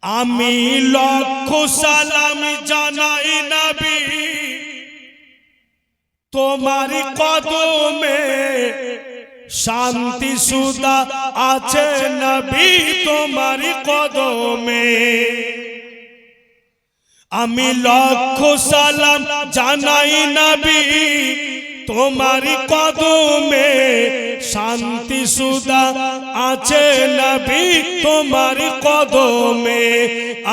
আমি লক্ষ সালাম জানাই নবী তোমার কদমে, শান্তি সুধা আছে নবী তোমার কদমে। আমি লক্ষ সালাম জানাই নবী তোমার কদমে, শান্তি সুধা আছে নবী তোমার কদমে।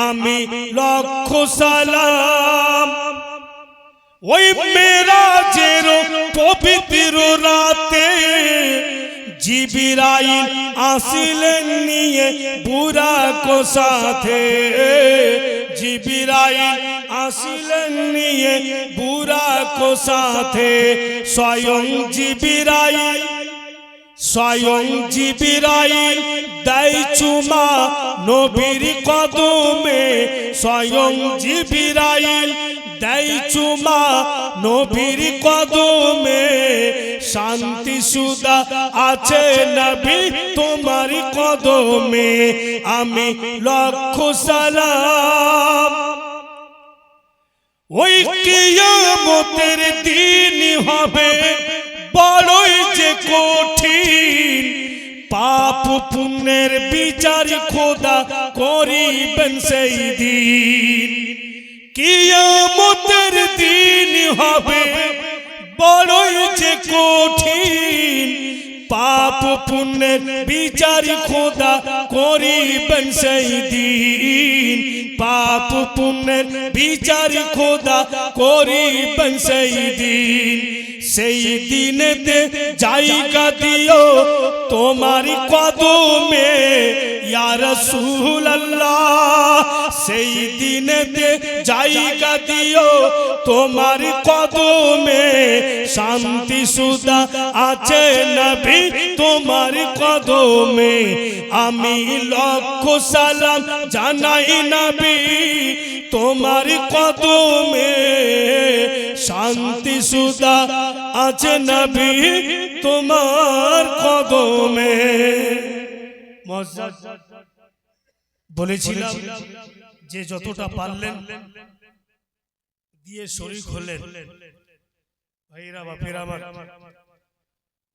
আমি লক্ষ সালাম ওই মেরাজের পবিত্র রাতে জিবরাইল আসিলেন নিয়ে বুরাক সাথে, জিবরাইল আসিলেন নিয়ে বুরাক সাথে। স্বয়ং জিবরাইল দেয় চুমা নবীর কদমে, স্বয়ং জিবরাইল দেয় চুমা নবীর কদমে, শান্তি সুধা আছে নবী তোমার কদমে। আমি লক্ষ সালাম ওই কিয়ামতের দিন হবে বড়ই যে কঠিন, পাপ পুণ্যের বিচার খোদা করিবেন সেই দিন। কিয়ামতের দিন হবে বড়ই যে কঠিন, পাপ পুণ্যের বিচার খোদা করিবেন সেই দিন, পাপ পুণ্যের বিচার খোদা করিবেন সেই দিন। সেই দিনেতে জায়গা দিও তোমার কদমে ইয়া রাসূলুল্লাহ, সেই দিনেতে জায়গা দিও তোমার কদমে, শান্তি সুধা আছে নবী তোমার কদমে। আমি লক্ষ সালাম জানাই নবী তোমার কদমে, শান্তি সুধা আছে নবী তোমার কদমে। বলেছিলাম যে যতটা পারলেন দিয়ে শরীক হলেন ভাইরা বাপেরা আমার,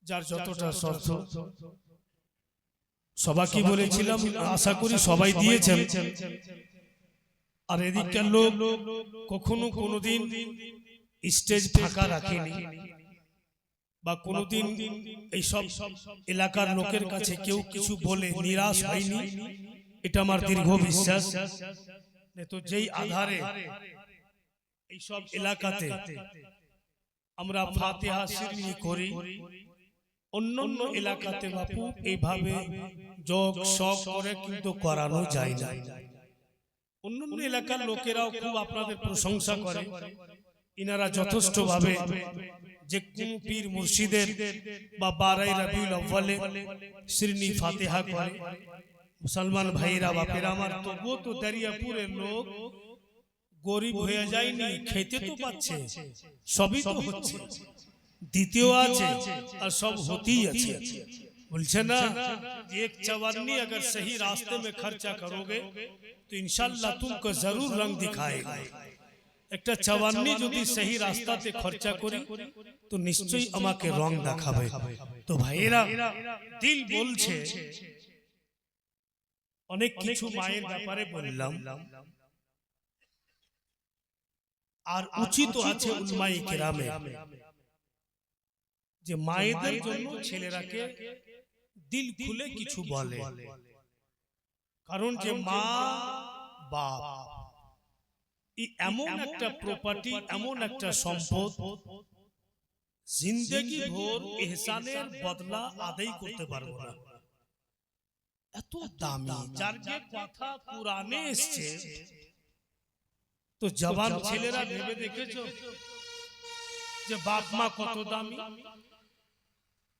যার যতটা শর্ত সবাইকে বলেছিলাম, আশা করি সবাই দিয়েছেন। আর এদিককার লোক কখনো কোনোদিন স্টেজ ফাঁকা রাখেনি বা কোনোদিন এইসব এলাকার লোকের কাছে কেউ কিছু বলে নিরাশ হয়নি, এটা আমার দীর্ঘ বিশ্বাস। তো যেই আধারে এইসব এলাকাতে আমরা ফাতিহা শিরনি করি, অন্যান্য এলাকাতে বাপু এইভাবে যোগ শক করে কিন্তু করানো যায় না। অন্যান্য এলাকার লোকেরাও খুব আপনাদের প্রশংসা করে, ইনারা যথেষ্ট ভাবে যে কোন পীর মুর্শিদের বা 12 রবিউল আউয়ালে শিরনি ফাতিহা করে। মুসলমান ভাইরা বাপেরা আমার, তবুও তো দরিয়াপুরের লোক গরিব হয়ে যায়নি, খেতে তো পাচ্ছে, সবই তো হচ্ছে, দ্বিতীয় আছে আর सब होती আছে। बोलছে না एक चवन्नी अगर सही रास्ते में खर्चा करोगे तो इंशाल्लाह तुमको जरूर रंग दिखाएगा। একটা চवन्नी যদি সহি রাস্তাতে খরচা করি তো নিশ্চয়ই আমাকে রং দেখাবে। তো ভাইরা দিল বলছে, অনেক কিছু মায়ের ব্যাপারে বললাম, আর উচিত আছে উলামায়ে কেরামে যে মায়েদের জন্য ছেলেরাকে দিল খুলে কিছু বলে। কারণ যে মা বাপ এমন একটা প্রপার্টি, এমন একটা সম্পদ, জিন্দেগি ভর ইহসানের বদলা আদায় করতে পারবো না, এত দামি। যার যে কথা কুরআনে এসেছে, তো জওয়ান ছেলেরা ভেবে দেখেছো যে বাপ মা কত দামি?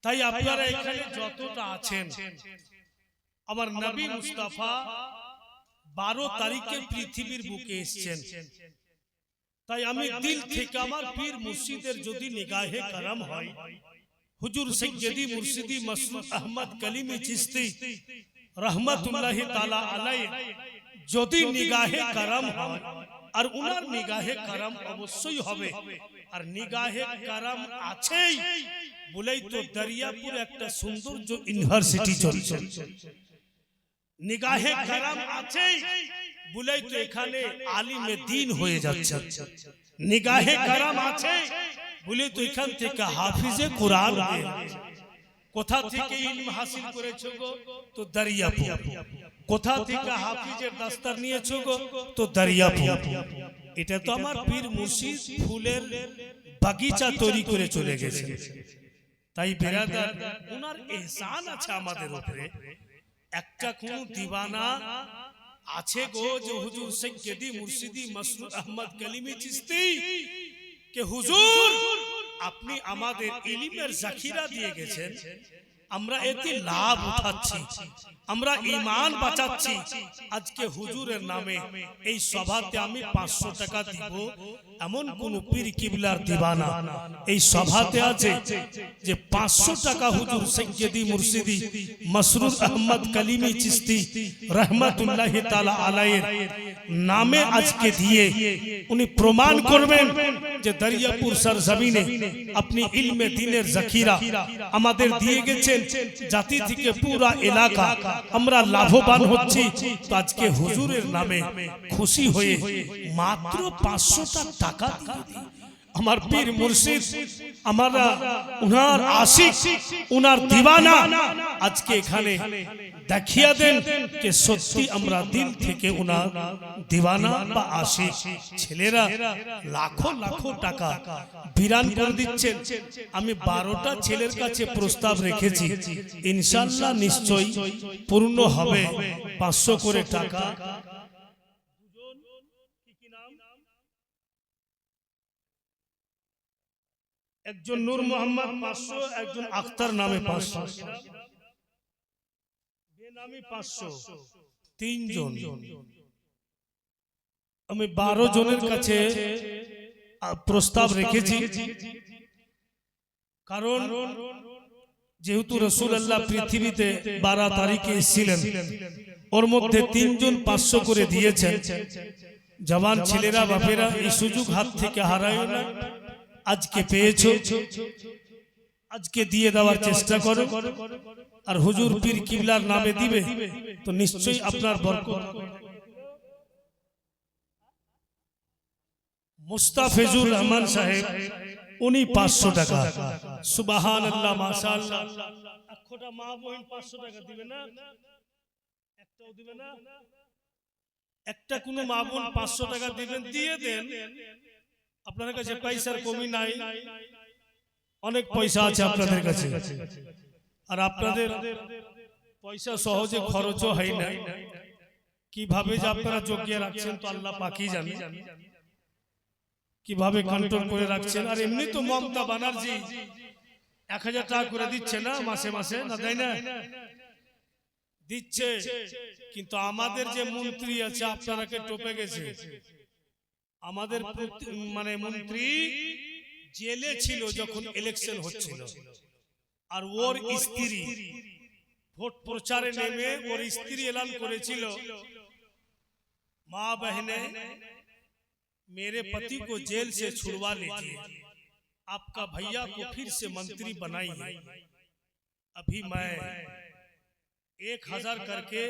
তাই আপনারা এখানে যতটা আছেন, আমার নবী মুস্তাফা 12 তারিখে পৃথিবীর বুকে এসেছেন। তাই আমি দিল থেকে আমার পীর মুর্শিদের যদি নিগাহে করম হয়, হুজুর সৈয়দি মুর্শিদি মাসউদ আহমদ কলিমি চিশতি রহমতুল্লাহি তাআলা আলাইহি যদি নিগাহে কারাম হয়, আর উনার নিগাহে কারাম অবশ্যই হবে, আর নিগাহে কারাম আছেই বলেই তো দরিয়াপুর একটা সৌন্দর্য ইউনিভার্সিটি চলছে। নিগাহে কারাম আছেই বলেই তো এখানে আলিমে দ্বীন হয়ে যাচ্ছে। নিগাহে কারাম আছে বলে তো এখান থেকে হাফিজে কোরআন হয়ে যাচ্ছে। কোথা থেকে ইলম হাসিল করেছো গো? তো দরিয়াপুর। কোথা থেকে হাফিজের দাস্তার নিয়েছো গো? তো দরিয়াপুর। এটা তো আমার পীর মুর্শিদ ফুলের বাগিচা তৈরি করে চলে গেছে। তাই বেরাদার, ওনার ইহসান আছে আমাদের উপরে। একটা কোন দিওয়ানা আছে গো যে হুজুর সৈয়দি মুর্শিদি মাসরুর আহমদ কালিমি চিশতি কে হুজুর আপনি আমাদের ইলমের জাখিরা দিয়ে গেছেন, আমরা এতে লাভ উঠাচ্ছি, আমরা ঈমান বাঁচাচ্ছি, আজকে হুজুরের নামে এই সভাতে আমি 500 টাকা দিব, এমন কোন পীর কিবলার দিওয়ানা এই সভাতে আছে যে 500 টাকা হুজুর সৈয়দি মুর্শিদি মাসরুর আহমদ কালিমি চিশতি রহমাতুল্লাহি তাআলা আলাইহির নামে আজকে দিয়ে উনি প্রমাণ করবেন যে দরিয়াপুর সরজমিনে আপনি ইলমে দ্বীনের জাখিরা আমাদের দিয়ে গেছেন, জাতি থেকে পুরা এলাকা আমরা লাভবান হচ্ছি। তো আজকে হুজুরের নামে খুশি হয়ে মাত্র 500 টাকা দিয়ে দিই। আমার পীর মুর্শিদ, আমরা উনার আশিক, উনার দিওয়ানা আজকে এখানে দেখিয়ে দেন যে সত্যি আমরা দিল থেকে উনার দিওয়ানা বা আশিক। ছেলেরা লাখো লাখো টাকা বিরান করে দিচ্ছেন। আমি 12টা ছেলের কাছে প্রস্তাব রেখেছি, ইনশাআল্লাহ নিশ্চয়ই পূর্ণ হবে। 500 করে টাকা। একজন নূর মোহাম্মদ 500, একজন আখতার নামে 500, বেনামি 500, 3 জন। আমি 12 জনের কাছে প্রস্তাব রেখেছি, কারণ যেহেতু রাসূলুল্লাহ পৃথিবীতে 12 তারিখে এসেছিলেন, ওর মধ্যে 3 জন 500 করে দিয়েছেন। জওয়ান ছেলেরা বাপেরা এই সুযোগ হাত থেকে হারায় না, আজকে পেয়েছো, আজকে দিয়ে দেওয়ার চেষ্টা করো। আর হুজুর পীর কিবলার নামে দিবে তো নিশ্চয়ই আপনার বরকত। মুস্তাফিজুর রহমান সাহেব উনি 500 টাকা। সুবহানাল্লাহ, মাশাআল্লাহ। একটা মা বোন 500 টাকা দিবে না? একটাও দিবে না? একটা কোন মা বোন 500 টাকা দিবেন, দিয়ে দেন। আপনাদের কাছে পয়সার কমি নাই, অনেক পয়সা আছে আপনাদের কাছে, আর আপনাদের পয়সা সহজে খরচও হয় না। কিভাবে যে আপনারা জগিয়ে রাখছেন তো আল্লাহ পাকই জানে, কিভাবে কন্ট্রোল করে রাখছেন। আর এমনি তো মমতা ব্যানার্জি 1000 টাকা করে দিচ্ছে না মাসে মাসে, না দেয় না? দিচ্ছে, কিন্তু আমাদের যে মন্ত্রী আছে আপনারাকে টোপে গেছে। আমাদের মানে মন্ত্রী জেলে ছিল যখন ইলেকশন হচ্ছিল, আর ওর স্ত্রী ভোট প্রচারে নেমে ওর স্ত্রী এলান করেছিল, माँ बहने मेरे पति को जेल से छुड़वा लीजिए, आपका भैया को फिर से मंत्री बनाइए। अभी मैं 1000 करके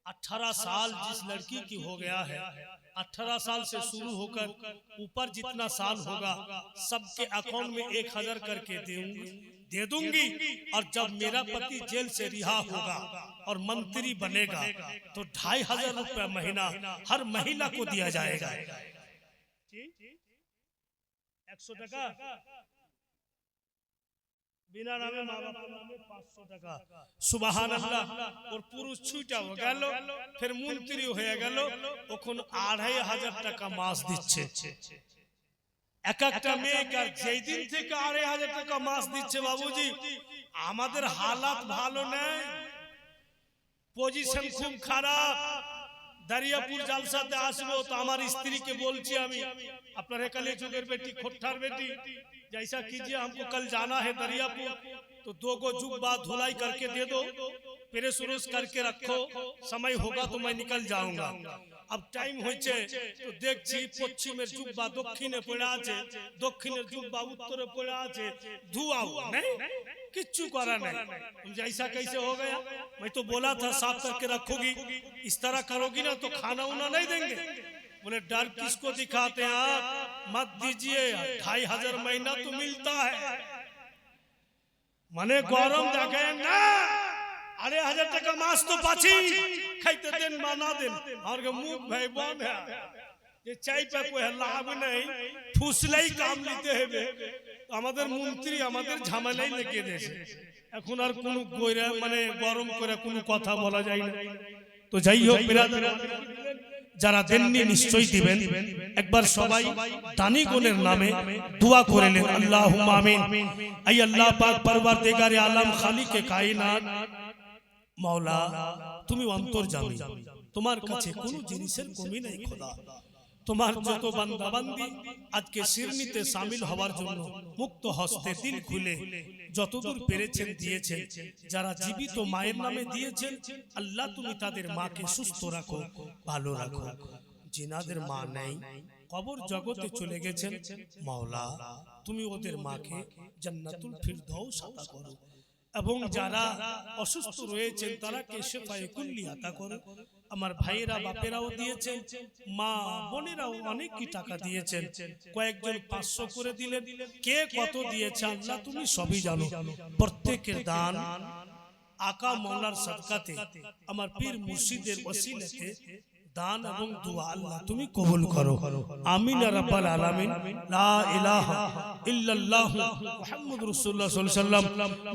18 साल जिस लड़की की हो गया है, 18 साल से शुरू होकर ऊपर जितना साल होगा सबके अकाउंट में 1000 करके दे दूंगी। और जब मेरा पति जेल से रिहा होगा और मंत्री बनेगा तो 2500 रुपया महीना हर महिला को दिया जाएगा। 100 টাকা बिना नामे माँ बाप नामे 500 টাকা। সুবহানাল্লাহ। और पुरुष छुटा हो গেল, फिर मंत्री হয়ে গেল, তখন 2500 টাকা মাস দিচ্ছে এক একটা মেয়েকে। আর যেই দিন থেকে 2500 টাকা মাস দিচ্ছে বাবুজি, আমাদের হালাত ভালো নেই, পজিশন খুব খারাপ। दरियापुर जलसाते आसबो तो हमारी स्त्री के बोलची আমি, আপনার একালে যুগের বেটি খোট্টার বেটি, जैसा कीजिए हमको कल जाना है दरियापुर, तो 2 गो जुब्बा धुलाई करके दे दो, प्रेस उरेस करके रखो, समय होगा तो मैं निकल जाऊंगा। अब टाइम होइছে তো দেখছি পশ্চিমের জুব্বা দক্ষিণে পড়ে আছে, দক্ষিণের জুব্বা উত্তরে পড়ে আছে, ধোয়া नहीं किच्चू करा नहीं। तुम जैसा कैसे हो गया? मैं तो बोला था साफ करके रखोगी, इस तरह करोगी ना तो खाना उना नहीं देंगे। बोले डर किसको दिखाते हैं आप, मत दीजिए, 2500 महीना तो मिलता है। माने गरम देखे ना, अरे 1000 টাকা মাস তো পাচ্ছি, খাইতে দেন মানা দেন। और के मुख भाई बंद है, ये चाय पे कोई लाभ नहीं, ফুসলাই কাম নিতে হবে। আমাদের মন্ত্রী আমাদের ঝামেলাই লেগে দিয়েছে, এখন আর কোনো কইরা মানে গরম করে কোনো কথা বলা যায় না। তো যাই হোক বিরাদর, যারা দেননি নিশ্চয়ই দিবেন। একবার সবাই দানিগণের নামে দোয়া করে নেন, আল্লাহুম্মা আমিন। আই আল্লাহ পাক পরওয়ারদিগারে আলম খালিকে কায়নাত মওলা, তুমি অন্তর্যামী, তোমার কাছে কোনো জিনিসের কমি নেই খোদা। তোমার যত বান্দা বান্দি আজকে শিরনিতে শামিল হওয়ার জন্য মুক্ত হস্তে দিল খুলে যতদূর পেরেছেন দিয়েছেন, যারা জীবিত মায়ের নামে দিয়েছেন আল্লাহ তুমি তাদের মাকে সুস্থ রাখো, ভালো রাখো। जिनाদের মা নেই, কবর জগতে চলে গেছেন, মাওলা তুমি ওদের মাকে জান্নাতুল ফিরদাউস আতা করো, এবং যারা অসুস্থ রয়েছেন তারাকে শিফায়ে কুল্লি আতা করো। আমার ভাইয়েরা বাপেরাও দিয়েছেন, মা বোনেরাও অনেকই টাকা দিয়েছেন, কয়েকজন 500 করে দিলেন, কে কত দিয়েছে আল্লাহ তুমি সবই জানো। প্রত্যেকের দান আকা মওলার সাদকাতে, আমার পীর মুর্শিদের ওসিলাতে দান এবং দোয়া আল্লাহ তুমি কবুল করো। আমিন ইয়া রাব্বাল আলামিন। লা ইলাহা ইল্লাল্লাহ মুহাম্মাদুর রাসূলুল্লাহ সাল্লাল্লাহু আলাইহি ওয়াসাল্লাম।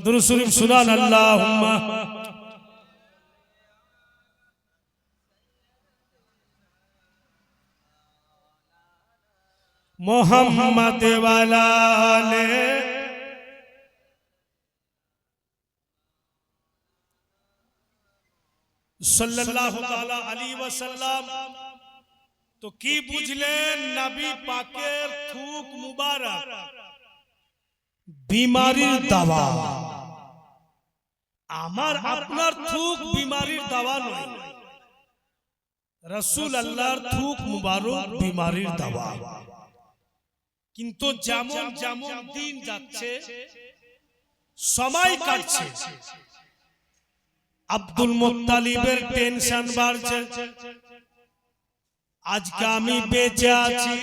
দুরূদ শরীফ সুনান আল্লাহুম্মা मोहम्मद वाला ले सल्लल्लाहु ताला अलैहि वसल्लम। तो की बुझलेन नबी पाकेर थूक मुबारक बीमारीर दावा, आमार आपनार थूक बीमारीर दावा नय, रसूल अल्लाहर थूक मुबारक बीमारीर दावा। কিন্তু যেমন যেমন দিন যাচ্ছে সময় কাটছে, আব্দুল মুত্তালিবের টেনশন বাড়ছে, আজকে আমি বেঁচে আছি,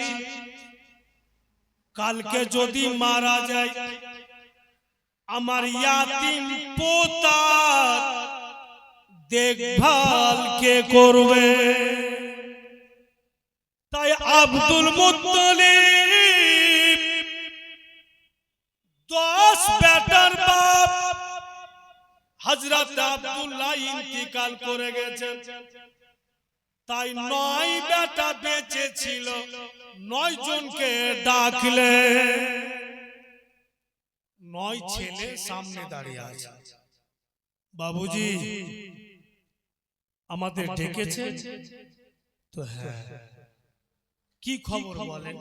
কালকে যদি মারা যায় আমার ইয়াতিম পোতার দেখভাল কে করবে। তাই আব্দুল মুত্তালিব 10 বেটার বাপ হযরত আব্দুল্লাহ ইন্তিকাল করে গেছেন, তাই 9 বেটা বেঁচে ছিল, 9 জনকে ডাকলে 9 ছেলে সামনে দাঁড়িয়ে আছে। বাবুজি আমাদের ডেকেছে তো? হ্যাঁ। কি খবর বলেন?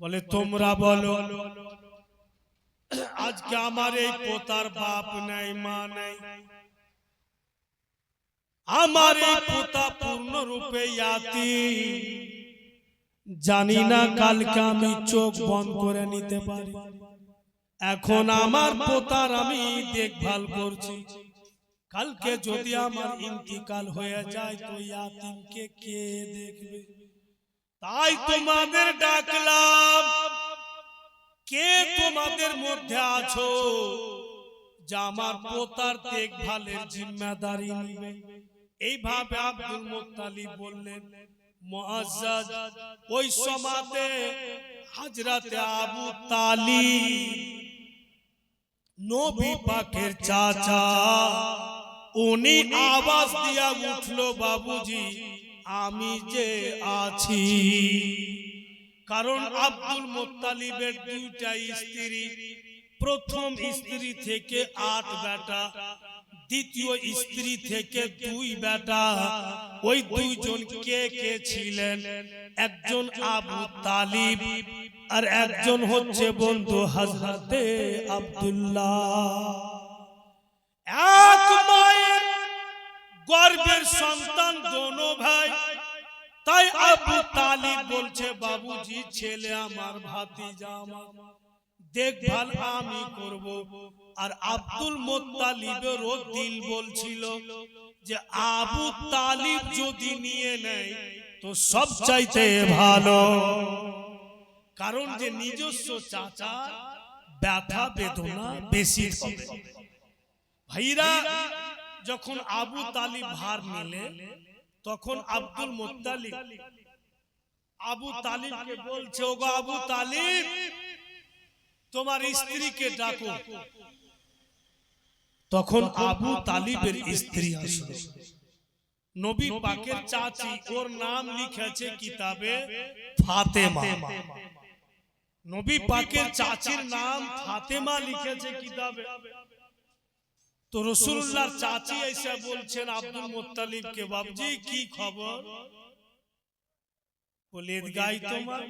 বলে তোমরা বলো, আজকে আমার এই পোতার বাপ নাই, মা নাই, আমার এই পোতা পূর্ণরূপে ইয়াতীম, জানি না কালকে আমি চোখ বন্ধ করে নিতে পারি, এখন আমার পোতার আমি দেখভাল করছি, কালকে যদি আমার ইন্তিকাল হয়ে যায় তো ইয়াতীমকে কে দেখবে? তাই তোমাদের ডাকলাম, কে তোমাদের মধ্যে আছো যে আমার পোতার দেখভালের জিম্মাদারি নিবে? এইভাবে আব্দুল মুত্তালিব বললেন। মুআজ্জাজ ওই সময়তে হযরতে আবু তালিব নবী পাকের চাচা, উনি আওয়াজ দিয়া উঠলো, বাবুজি আমি যে আছি। কারণ আব্দুল মুত্তালিবের 2টা স্ত্রী, প্রথম স্ত্রী থেকে 8 বেটা, দ্বিতীয় স্ত্রী থেকে 2 বেটা। ওই 2 জন কে কে ছিলেন? একজন আবু তালিব আর একজন হচ্ছে বন্ধু হযরতে আব্দুল্লাহ। এক মায়ের গর্ভের সন্তান দোনো ভাই। তাই আবু তালিব বলছে বাবুজি ছেলে আমার ভাতিজা আমার, দেখভাল আমি করব। আর আব্দুল মুত্তালিবেরও দিল বলছিল যে আবু তালিব যদি নিয়ে নেয় তো সবচাইতে ভালো, কারণ যে নিজস্ব চাচা ব্যথা বেদনা বেশি হবে। ভাইরা যখন আবু তালিব ভার নিলেন তখন আব্দুল মুত্তালিব আবু তালিবকে বলছে, ওগো আবু তালিব তোমার স্ত্রীকে ডাকো। তখন আবু তালিবের স্ত্রী আসলো, নবী পাকের চাচি, ওর নাম লিখেছে কিতাবে ফাতেমা। নবী পাকের চাচির নাম ফাতেমা লিখেছে কিতাবে। তো রাসূলুল্লাহর চাচি এসে বলছেন আব্দুল মুত্তালিবকে, বাবজি কি খবর? বলে গাই তোমার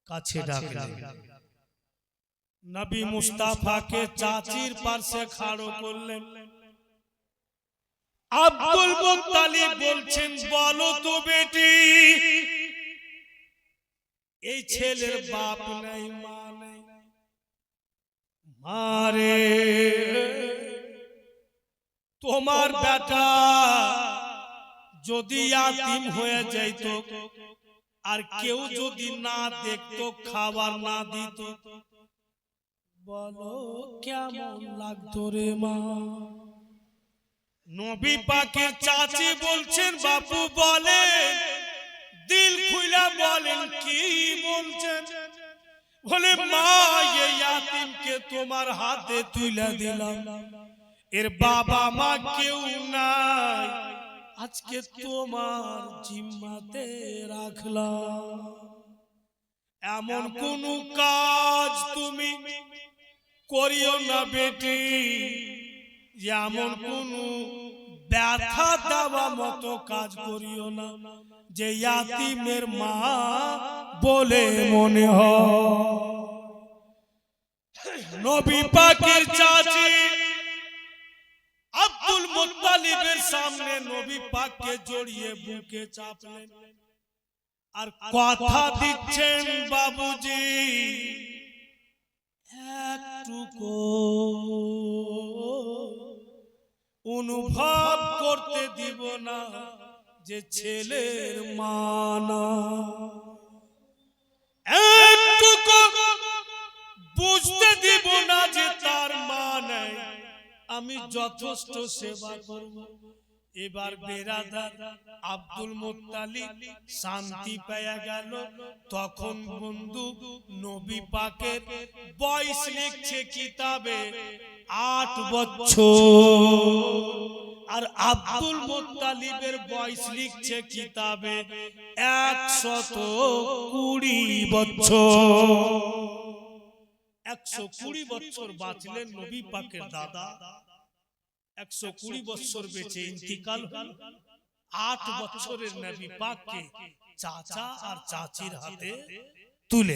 কাছে ডাকলেন। নবী মুস্তাফাকে চাচির পাশে খাড়ো করলেন। আব্দুল মুত্তালিব বলছেন, বলো তো বেটি, এই ছেলের বাপ নাই মা নাই, মারে তোমার বেটা যদি ইয়াতিম হয়ে যাইত আর কেউ যদি না দেখতো খাবার না দিত, বলো কেমন লাগতো রে মা? নবী পাকের চাচি বলছেন, বাপু বলেন, দিল খুলে বলেন কি বলছেন? বলে মা এই ইয়াতিমকে তোমার হাতে তুলে দিলাম, এর বাবা মা কেউ নাই, আজকে তোমার জিম্মাতে রাখলাম। এমন কোন কাজ তুমি করিও না বেটি, এমন কোন ব্যথা দেওয়া মতো কাজ করিও না যে ইয়াতিমের মা বলে মনে হয়। নবী পাকের চাচি আব্দুল মুত্তালিবের সামনে নবী পাককে জড়িয়ে বুকে চাপলেন আর কথা দিচ্ছেন, বাবুজি একটুকু অনুভব করতে দিব না যে ছেলের মানা, একটুকু বুঝতে দিব না যে তার মা নাই, আমি যথেষ্ট সেবা করব। এবার বেরাদার আব্দুল মুত্তালিব শান্তি পেয়ে গেল। তখন বন্ধু নবী পাকের বয়স লিখছে কিতাবে 8 বছর, আর আব্দুল মুত্তালিবের বয়স লিখছে কিতাবে 120 বছর। 120 বছর বাঁচলেন নবী পাকের দাদা, 120 বছর বেঁচে ইন্তিকাল হল। 8 বছরের নবী পাককে চাচা আর চাচির হাতে তুলে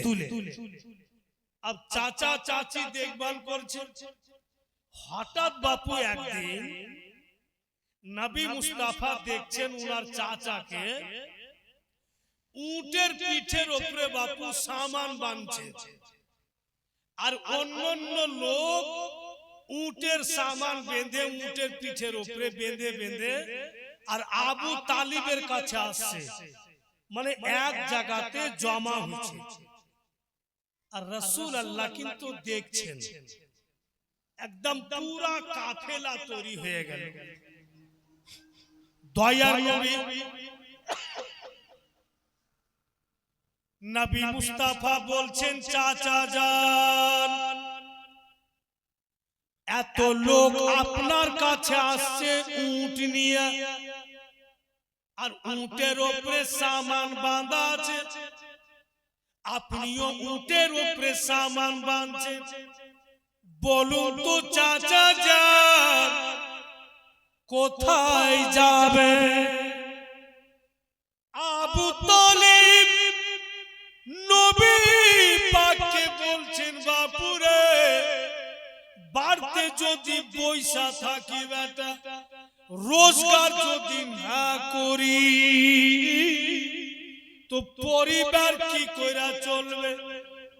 अब চাচা চাচি দেখভাল করছে। হঠাৎ বাপু একদিন নবী মুস্তাফা দেখছেন উনার চাচাকে উটের পিঠের উপরে বাপু সামান বাঁধছে, আর অন্যান্য লোক উটের সামান বেঁধে উটের পিঠের উপরে বেঁধে বেঁধে আর আবু তালিবের কাছে আসছে, মানে এক জায়গাতে জমা হচ্ছে। আর রাসূল আল্লাহ কিন্তু দেখছেন, একদম পুরা কাফেলা তৈরি হয়ে গেল। দয়ার নবী নবী মুস্তাফা বলছেন, চাচা যান, এত লোক আপনার কাছে আসছে উট নিয়ে, আর উটের উপরে সামান বাঁধা আছে, আপনিও উটের উপরে সামান বাঁধছেন, বলুন তো চাচা যান কোথায় যাবে? আবু তালিব নবী পাককে বলছেন, বাপুরে বাড়তে যদি পয়সা থাকি বেটা, রোজগার যদি না করি, তো পরিবার কি কইরা চলবে?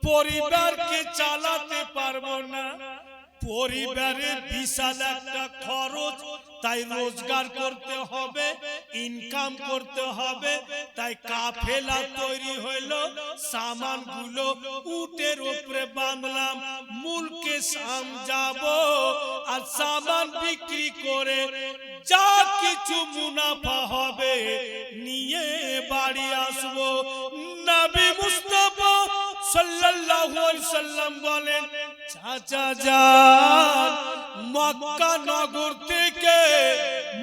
পরিবারকে চালাতে পারবো না। পরিবারের বিশাল একটা খরচ, তাই রোজগার করতে হবে, ইনকাম করতে হবে। তাই কাফেলা তৈরি হইলো, সামানগুলো উটের উপরে বাঁধলাম, মুলকে শাম যাব, আর সামান বিক্রি করে যা কিছু মুনাফা হবে নিয়ে বাড়ি আসবো। নবী মুস্তাফা সাল্লাল্লাহু আলাইহি সাল্লাম বলেন, চাচা যান মক্কা নগর থেকে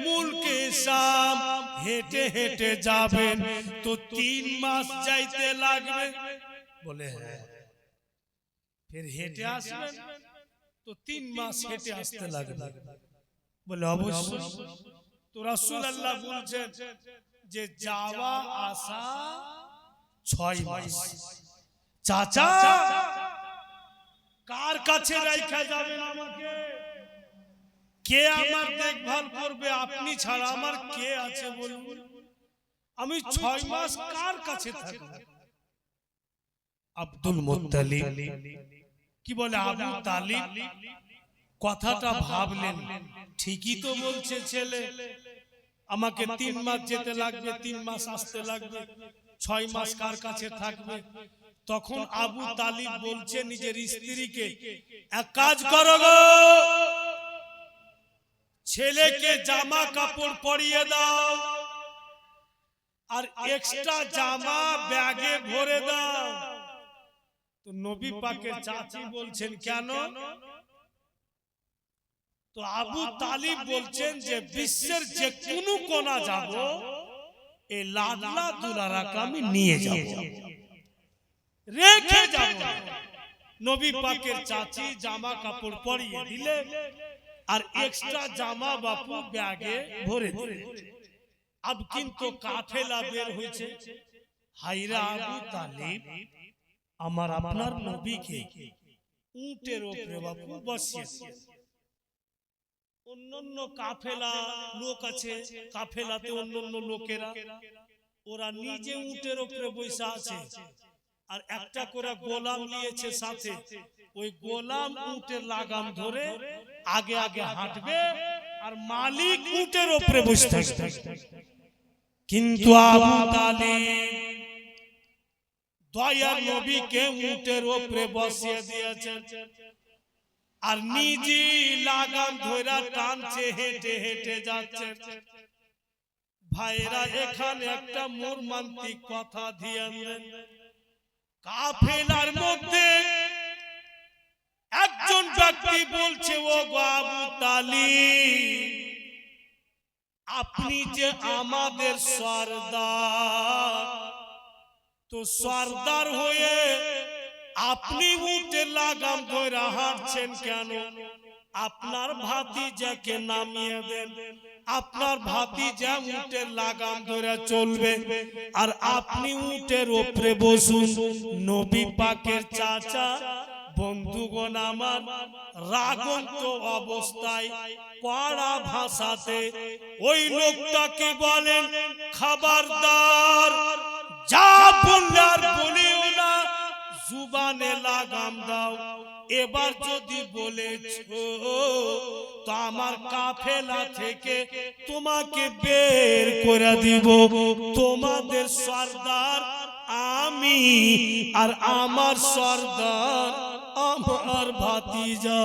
মুলকে শাম হেঁটে হেঁটে যাবেন তো 3 মাস যাইতে লাগবে। বলে হ্যাঁ। ফির হেঁটে আসবেন তো 3 মাস হেঁটে আসতে লাগবে। বলে অবশ্যই। তো রাসূলুল্লাহ বলছেন যে যাওয়া আসা 6 মাস। চাচা কার কাছে রাইখা যাবেন আমাকে? কে আমার দেখভাল করবে? আপনি ছাড়া আমার কে আছে বলুন? আমি 6 মাস কার কাছে থাকব? আব্দুল মুত্তালিব কি বলে? আবু তালিব কথাটা ভাবলেন, ঠিকই তো বলছে ছেলে, আমাকে 3 মাস যেতে লাগবে, 3 মাস আসতে লাগবে, 6 মাস কার কাছে থাকবে? তখন আবু তালিব বলছে নিজের স্ত্রীকে, এক কাজ করো গো, ছেলেকে জামা কাপড় পরিয়ে দাও আর এক্সট্রা জামা ব্যাগে ভরে দাও। তো নবী পাকের চাচি বলছেন কেন? তো আবু তালিব বলছেন যে বিশ্বের যে কোনো কোণা যাব, এই লাডলা দুলারাকে আমি নিয়ে যাব, রেখে যাব। নবী পাকের চাচি জামা কাপড় পরিয়ে দিলে আর এক্সট্রা জামা বাপু ব্যাগে ভরে দিলে। আব কিন্তু কাফেলা বের হয়েছে। হায়রা আবু তালিব, আমার আপনার নবীকে উটের উপরে বাপু বসিয়েছে। অন্যান্য কাফেলা লোক আছে, কাফেলাতে অন্যান্য লোকেরা, ওরা নিজে উটের উপরে বসে আছে আর একটা করে গোলাম নিয়েছে সাথে। ওই গোলাম উটের লাগাম ধরে আগে আগে হাঁটবে আর মালিক উটের উপরে বসে থাকবে। কিন্তু আবু তালিব দয়ার নবীকে উটের উপরে বসিয়ে দিয়েছেন আর নিজে লাগাম ধরে টানছে, হেঁটে হেঁটে যাচ্ছে। ভাইরা এখানে একটা মর্মান্তিক কথা দিয়ে কাফেলার মধ্যে একজন ব্যক্তি বলছে, ও গো আবু তালিব, আপনি যে আমাদের সরদার, তো সরদার হয়ে আপনি উটের লাগাম ধরে হাঁটছেন কেন? আপনার ভাতিজাকে নামিয়ে দেন, আপনার ভাতিজা উটের লাগাম ধরে চলবে আর আপনি উটের উপরে বসুন। নবী পাকের চাচা বন্ধুগণ আমার রাগন্ত অবস্থায় পাড়া ভাষাতে ওই লোকটাকে বলেন, খবরদার, যা বললে আর বলিও না, জুবানে লাগাম দাও। এবার যদি বলেছো তো আমার কাফেলা থেকে তোমাকে বের করে দিব। তোমাদের সরদার আমি আর আমার সরদার আমার ভাতিজা,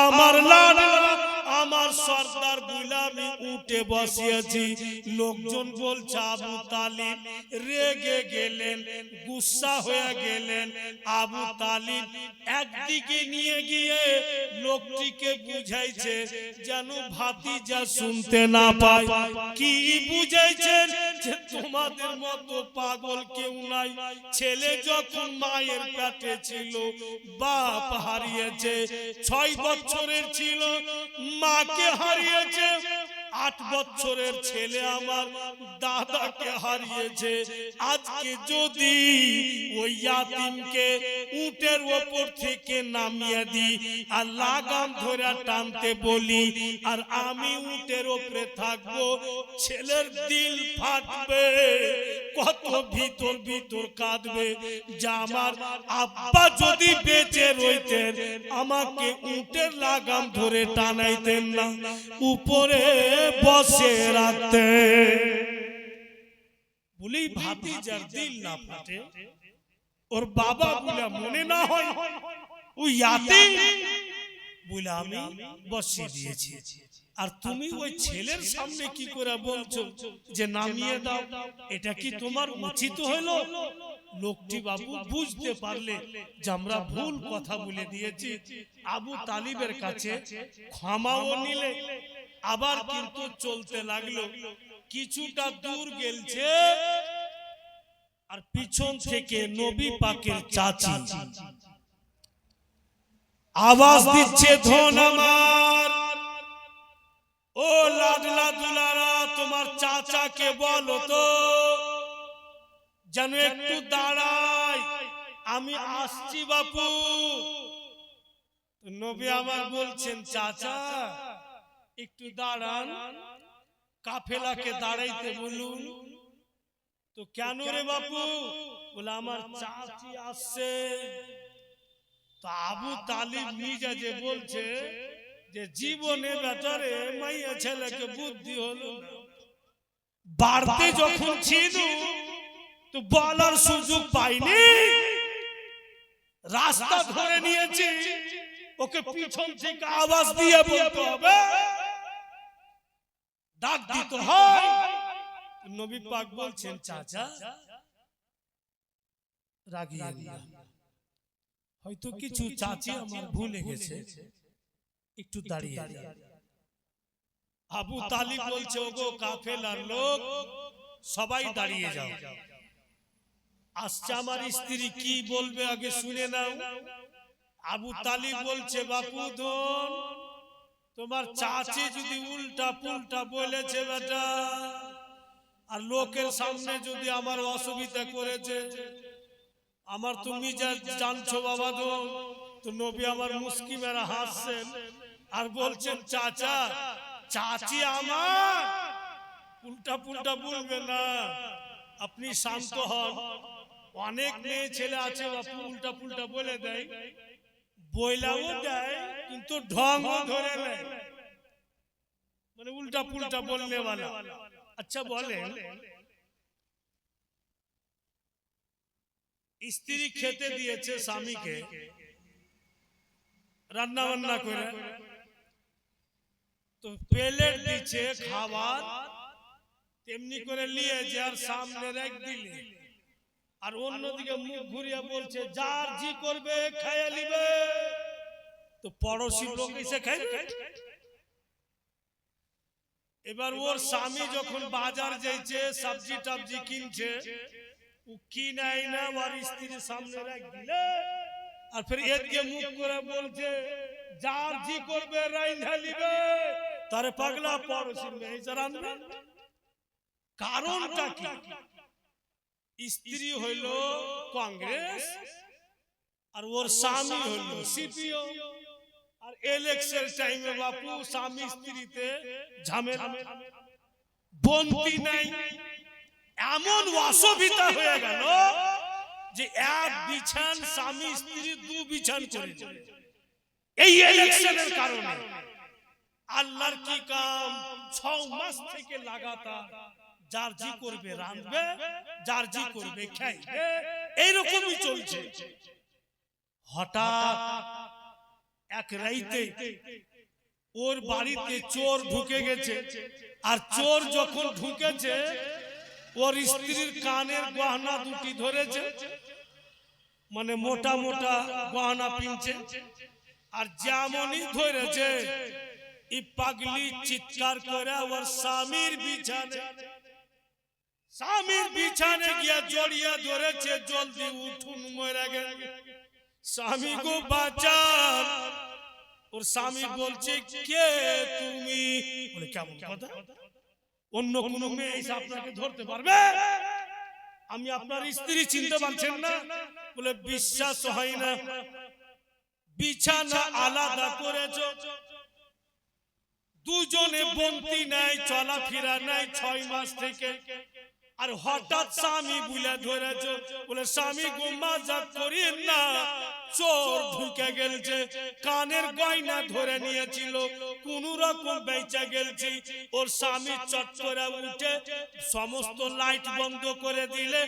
আমার লাডলা, আমার সরদার গুলামি উঠে বসিয়েছি। লোকজন বলছে আবু তালিব রেগে গেলেন, গুসা হয়ে গেলেন। আবু তালিব একদিকে নিয়ে গিয়ে লোকটিকে বুঝাইছে যেন ভাতিজা শুনতে না পায়। কি বুঝাইছেন? যে তোমাদের মতো পাগল কেউ নাই। ছেলে যখন মায়ের পেটে ছিল, বাপ হারিয়েছে, 6 বছরের ছিল, মা মাকে হারিয়েছে, 8 বছরের ছেলে আমার দাদাকে হারিয়েছে। আজকে যদি ওই ইয়াতিমকে উটের উপর থেকে নামিয়ে দিই আর লাগাম ধরে টানতে বলি, আর আমি উটের উপরে থাকবো, ছেলের দিল ফাটবে, কত ভিতর ভিতর কাঁদবে যে আমার আব্বা যদি বেঁচে রইতেন আমাকে উটের লাগাম ধরে টানাইতেন না, উপরে বসে রাখতে। বলেই ভাবি যার দিল না ফাটে, ওর বাবা বলে মনে না হয় ওই ইয়াতিম বলে আমি বসিয়ে দিয়েছি, আর তুমি ওই ছেলের সামনে কি করে বলছো যে নামিয়ে দাও? এটা কি তোমার উচিত হলো? লোকটি বাবু বুঝতে পারলে যে আমরা ভুল কথা বলে দিয়েছি, আবু তালিবের কাছে ক্ষমাও নিলে, আবার কিন্তু চলতে লাগলো। কিছুটা দূর গেলছে আর পিছন থেকে নবী পাকের চাচি আওয়াজ দিচ্ছে, ধন আমার, ও লাডলা দুলারা, তোমার চাচাকে বলো তো যেন একটু দাঁড়ায়, আমি আসছি বাপু। নবী আমার বলছেন, চাচা একটু দাঁড়ান, কাফেলাকে দাঁড়াইতে বলুন। তো কেন রে বাপু? বলে আমার চাচি আসছে। তো আবু তালিব নিজে বলছে যে জীবনে বেটারে মাইয়া ছেলেকে বুদ্ধি হলো না, বাড়তে যখন ছিল তো বলার সুযোগ পাইনি, রাস্তা ধরে নিয়েছি, ওকে পিছন থেকে আওয়াজ দিয়ে বলতে হবে, ডাক দিতে হয়। নবী পাক বলছেন, চাচা রাগিয়েন না, হয়তো কিছু চাচি আমার ভুলে গেছে, একটু দাঁড়িয়ে। আবু তালিব বলছে, ওগো কাফেলার লোক সবাই দাঁড়িয়ে যাও, আসছে আমার স্ত্রী, কি বলবে আগে শুনে নাও। আবু তালিব বলছে, বাপু ধন, তোমার চাচি যদি উল্টা পুল্টা বলেছে বেটা, আর লোকের সামনে যদি আমার অসুবিধা করেছে, আমার তুমি যা জানছো বাবা ধন। তো নবী আমার মুস্কি মেরা হাসছেন আর বলছেন, চাচা চাচি আমার উল্টা পুল্টা বলবে না, আপনি শান্ত হন। অনেক মেয়ে ছেলে আছে বাপু উল্টা পুল্টা বলে দেয়, বইলাও দেয় কিন্তু ঢংও ধরে নেয়, মানে উল্টা পুল্টা বললে वाला। আচ্ছা বলেন, স্ত্রী খেতে দিয়েছে স্বামীকে রান্না বান্না করে, তো প্লেট দিচ্ছে খাবার, তেমনি করে নিয়ে যার সামনে রেখ দিলে, আর অন্যদিকে মুখ ঘুরিয়ে বলছে যার জি করবে খাইয়া নিবে। তো পড়োশি লোক এসে খাইবে। এবার ওর স্বামী যখন বাজার যাইছে সবজি টবজি কিনছে, ও কি নাই না ওর স্ত্রীর সামনে রেখ দিলে, আর ফির এদিকে মুখ করে বলছে যার জি করবে রাইন্ধা নিবে, তারে পাগলা পড়োশি মেয়ে রান্না। কারণটা কি? স্ত্রী হইল কংগ্রেস আর ওর স্বামী হইল সিপিও, আর ইলেকশন টাইমে বাপু স্বামী স্ত্রীতে ঝামেলা, বন্তি নাই, এমন অসুবিধা হয়ে গেল যে এক বিছান স্বামী স্ত্রী দু বিছান করে এই ইলেকশনের কারণে। আল্লাহর কি কাম, 6 মাস থেকে লাগাতার যার জি করবে রাঁধবে, যার জি করবে খাইবে, এইরকমই চলছে। হঠাৎ এক রাইতে ওর বাড়িতে চোর ঢুকে গেছে, আর চোর যখন ঢুকেছে ওর স্ত্রীর কানের গহনা দুটি ধরেছে, মানে মোটা মোটা গহনা পিনছে, আর যেমনই ধরেছে ই পাগলি চিৎকার করে ওর স্বামীর বিছানে গিয়া জড়িয়ে ধরেছে, জলদি উঠুন মরে গেল, স্বামী গো বাঁচান, ওর স্বামী বলছে কে তুমি? বলে কেমন কথা, অন্য কোন মেয়ে এসে আপনাকে ধরতে পারবে? আমি আপনার স্ত্রী চিনতে পারছেন না? বলে বিশ্বাস হয় না, বিছানা আলাদা করেছো, দুজনে বন্তি নাই, চলাফেরা নাই 6 মাস থেকে, আর হঠাৎ স্বামী বুলে ধরেছ। বলে স্বামী গো মাজাক করিয়েন না, চোর ঢুকে গেলছে, কানের গয়না ধরে নিয়েছিল, কোন রকম বেঁচে গেলছি। ওর স্বামী চট করে উঠে সমস্ত লাইট বন্ধ করে দিলে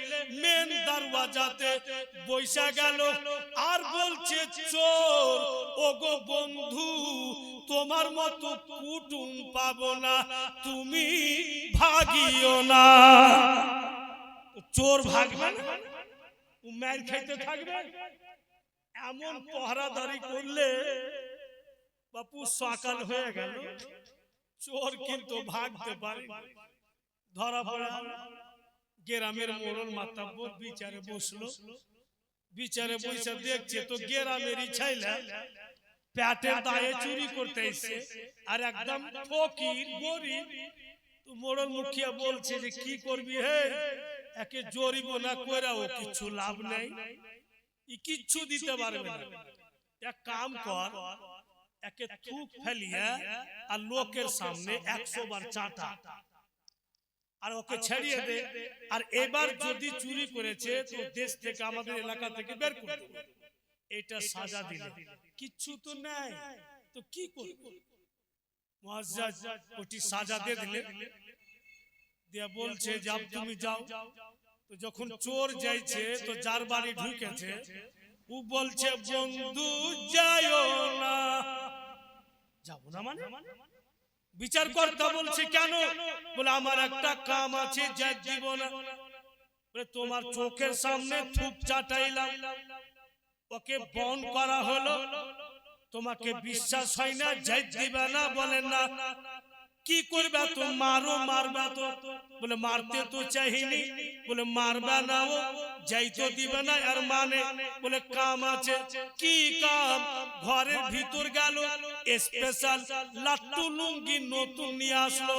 মেন দরওয়াজাতে বসে গেল আর বলছে চোর, ওগো বন্ধু তোমার মতো কুটুম পাবো না, তুমি ভাগিও না। চোর ভাগবে না, ও মার খেতে থাকবে। এমন পহরাদারি করলে বাপু সকাল হয়ে গেল, চোর কিন্তু ভাগতে পারে, ধরা পড়ে। গ্রামের মোড়ল মাতাব্বর বিচারে বসলো, বিচারে বসে দেখছে তো গ্রামেরই ছেলে পেটের দায়ে চুরি করতে এসে, আর একদম ফকির গরিব। তো মোড়ল মুখিয়া বলছে যে কি করবি হে, একে জরিমানা করেও কিছু লাভ নেই, কিচ্ছু দিতে পারবে না। এক কাম কর, একে থুক ফেলিয়া আর লোকের সামনে 100 বার চাটা, আর ওকে ছেড়িয়ে দে। আর এবার যদি চুরি করেছে তো দেশ থেকে আমাদের এলাকা থেকে বের করে দেব। এটা সাজা দিলে, কিচ্ছু তো নাই তো কি করবে? মুআজ্জাজ ওটি সাজা দিয়ে দিলে, দিয়া বলছে যাব তুমি যাও। তো যখন চোর যাইছে তো যার বাড়ি ঢুকেছে ও বলছে বন্ধু যাইও না। যাব না মানে? বিচার করতে বলছে কেন? বলে আমার একটা কাম আছে, যাই দিব না। বলে তোমার চোখের সামনে থুপ চাটাইলাম, ওকে বন করা হলো, তোমাকে বিশ্বাস হয় না, যাই দিবে না? বলে না। কি করবে? তো মারো, মারবা তো? বলে মারতে তো চাইনি। বলে মারবা না, ও যাই তো দিবে না। আর মানে? বলে কাম আছে। কি কাম? ঘরের ভিতর গেল, স্পেশাল লাট্টু লুঙ্গি নতুন নিয়ে আসলো,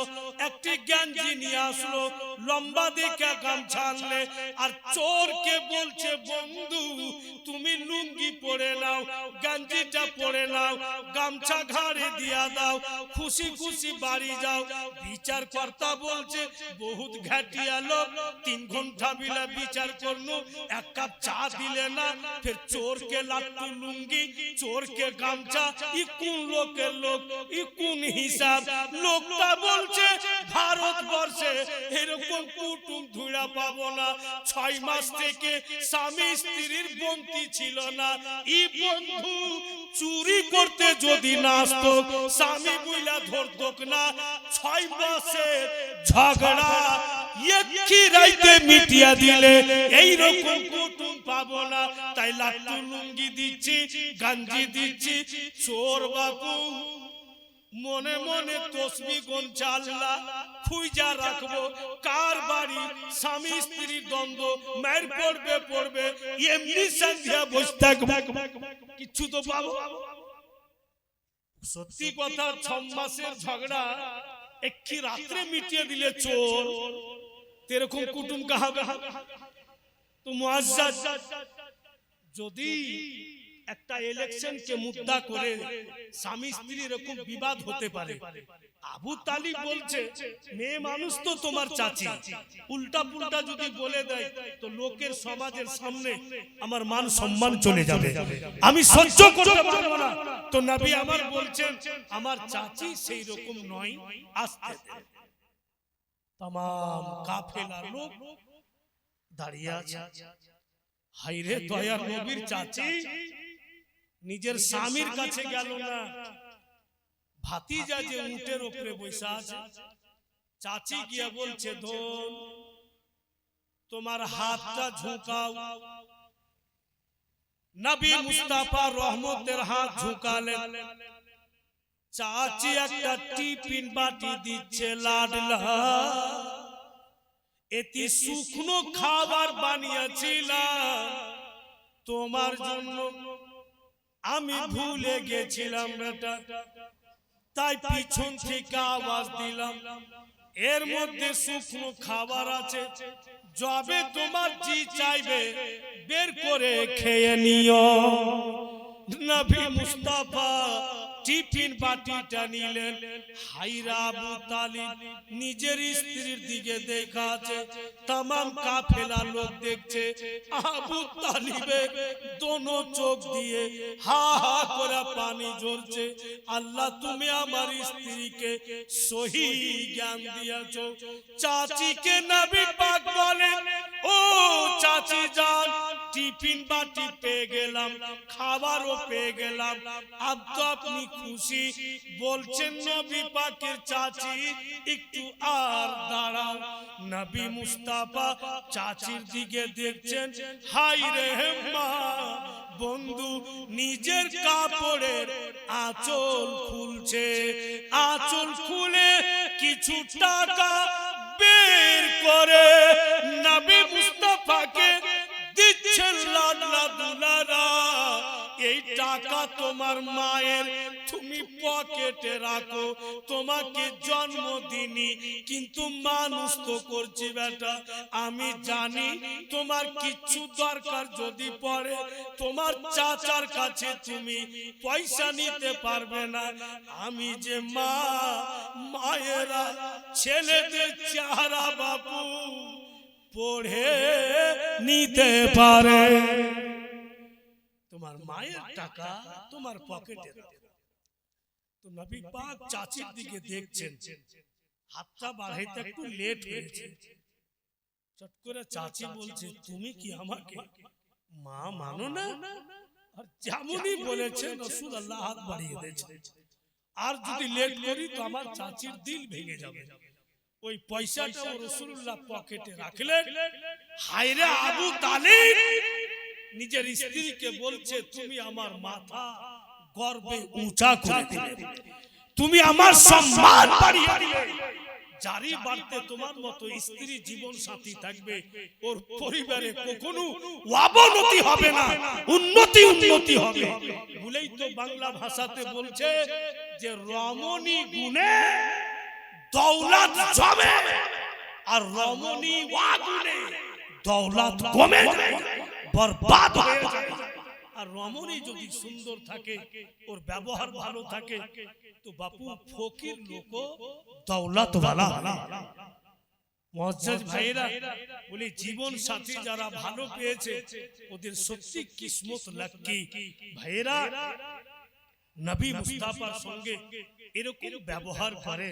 একটি গেঞ্জি নিয়ে আসলো, লম্বা দেখে গামছা আনলে, আর চোরকে বলছে বন্ধু তুমি লুঙ্গি পরে নাও, গেঞ্জিটা পরে নাও, গামছা ঘাড়ে দিয়া দাও, খুশি খুশি বাড়ি যাও। বিচার কর্তা বলছে বহুত ঘাটিয়া লোক, 3 ঘন্টা বিলে বিচার করলো, 1 কাপ চা দিলে না। ফের চোরকে লাট্টু লুঙ্গি, চোরকে গামছা, ই কোন লোকের লোক, ই কোন হিসাব? লোকটা বলছে ভারতবর্ষে এরকম কুটুম ধুইরা পাবো না, 6 মাস থেকে স্বামী স্ত্রীর বন্তি ছিল না। ই বন্ধু চুরি করতে যদি না আসতো, স্বামী বুইলা ধরতক না। 6 মাসে ঝগড়া একই রাইতে মিটিয়া দিলে এইরকম কুটুম পাবো না। তাই লাট্টু লুঙ্গি দিচ্ছি, গাঞ্জি দিচ্ছি। চোর বাবু মনে মনে তসবি গুনছে, আল্লাহ খুঁজা রাখবো কার বাড়ি স্বামী স্ত্রীর দ্বন্দ্ব, মার পড়বে পড়বে, এমনি সন্ধ্যা বসে থাকবো, কিচ্ছু তো পাবো। সত্যি কথা, 6 মাসের ঝগড়া একটি রাত্রে মিটিয়ে দিলে চোর, এরকম কুটুম কাহাবে? তো মুআজ্জাজ যদি একটা ইলেকশনকে মুদ্দা করে স্বামী স্ত্রী এরকম বিবাদ হতে পারে, আবু তালিব বলছে মেয়ে মানুষ তো তোমার চাচি, উল্টা পুল্টা যদি বলে দেয় তো লোকের সমাজের সামনে আমার মান সম্মান চলে যাবে, আমি সহ্য করতে পারবো না। তো নবী আমার বলছেন আমার চাচি সেই রকম নয়, আস্তে तमाम কাফেলা লোক দাঁড়িয়ে আছে। হায়রে দয়ার নবীর চাচি নিজের স্বামীর কাছে গেল না, ভাতিজা যে উটের উপরে বসে আছে, চাচি গিয়ে বলছে ধন তোমার হাতটা ঝুঁকাও। নবী মুস্তাফা রহমতের হাত ঝুঁকালেন। চাচি একটা টিফিন বাটি দিচ্ছে, লাডলা এটি শুকনো খাবার বানিয়েছিলাম তোমার জন্য, আমি ভুলে গেছিলাম বেটা, তাই পিছন থেকে আওয়াজ দিলাম। এর মধ্যে শুকনো খাবার আছে, যবে তোমার জি চাইবে বের করে খেয়ে নিও। নবী মুস্তাফা টিফিন বাটিটা নিলেন। হাইরা আবু তালিব নিজের স্ত্রীর দিকে দেখাচ্ছে, तमाम কাফেলা লোক দেখছে। আবু তালিবের দোনো চোখ দিয়ে হা হা করে পানি ঝরছে। আল্লাহ তুমি আমার স্ত্রীকে সহি জ্ঞান দিয়েছো। চাচিকে নবী পাক বলেন, ও চাচি যান, টিফিন বাটি পেয়ে গেলাম, খাবারও পেয়ে গেলাম, আব তো আপনি খুশি। বলছেন নবী পাকের চাচি একটু আর দাঁড়াও। নবী মুস্তাফা চাচির দিকে দেখছেন, হাই রে মা, বন্ধু নিজের কাপড়ের আঁচল খুলছে। আঁচল খুলে কিছু টাকা বের করে নবী মুস্তাফাকে দিচ্ছেন। লাডলা দুলারা, এই টাকা তোমার মায়ের, তুমি পকেটে রাখো। তোমাকে জন্মদিনই কিন্তু মানুষ তো করছি বেটা। আমি জানি তোমার কিচ্ছু দরকার যদি পড়ে, তোমার চাচার কাছে তুমি পয়সা নিতে পারবে না। আমি যে মা, মায়েরা ছেলেদের চেহারা বাবু পড়ে নিতে পারে। তোমার মায়ের টাকা তোমার পকেটে। তো নবী পাক চাচির দিকে দেখছেন, হাতটা বাড়াইতে একটু লেট হয়েছে। চট করে চাচি বলছে, তুমি কি আমাকে মা মানো না? আর যেমনই বলেছে রাসূলুল্লাহ হাত বাড়িয়ে দিয়েছে। আর যদি লেট করি তো আমার চাচির দিল ভেঙে যাবে। ওই পয়সাটা রাসূলুল্লাহ পকেটে রাখলেন। হায়রে আবু তালিব নিজের স্ত্রীকে বলছে, তুমি আমার মাথা গর্বে উঁচা করে দিলে, তুমি আমার সম্মান বাড়িয়ে দিলে। যারই বাড়তে তোমার মতো স্ত্রী জীবন সাথী থাকবে, ওর পরিবারে কখনো অবনতি হবে না, উন্নতি হবে। বলেই তো বাংলা ভাষাতে বলছে যে রমণী গুণে দৌলত জমে, আর রমণী ওয়াগুনে দৌলত কমে যায়, বরবাদ হয়ে যায়। আর রমণী যদি সুন্দর থাকে, ওর ব্যবহার ভালো থাকে, তো বাপু ফকির লোক দৌলত ওয়ালা। মুআজ্জাজ ভাইরা বলি, জীবন সাথী যারা ভালো পেয়েছে ওদের সত্যি কিসমত লাকি। ভাইরা নবী মুস্তাফার সঙ্গে এরকম ব্যবহার করে।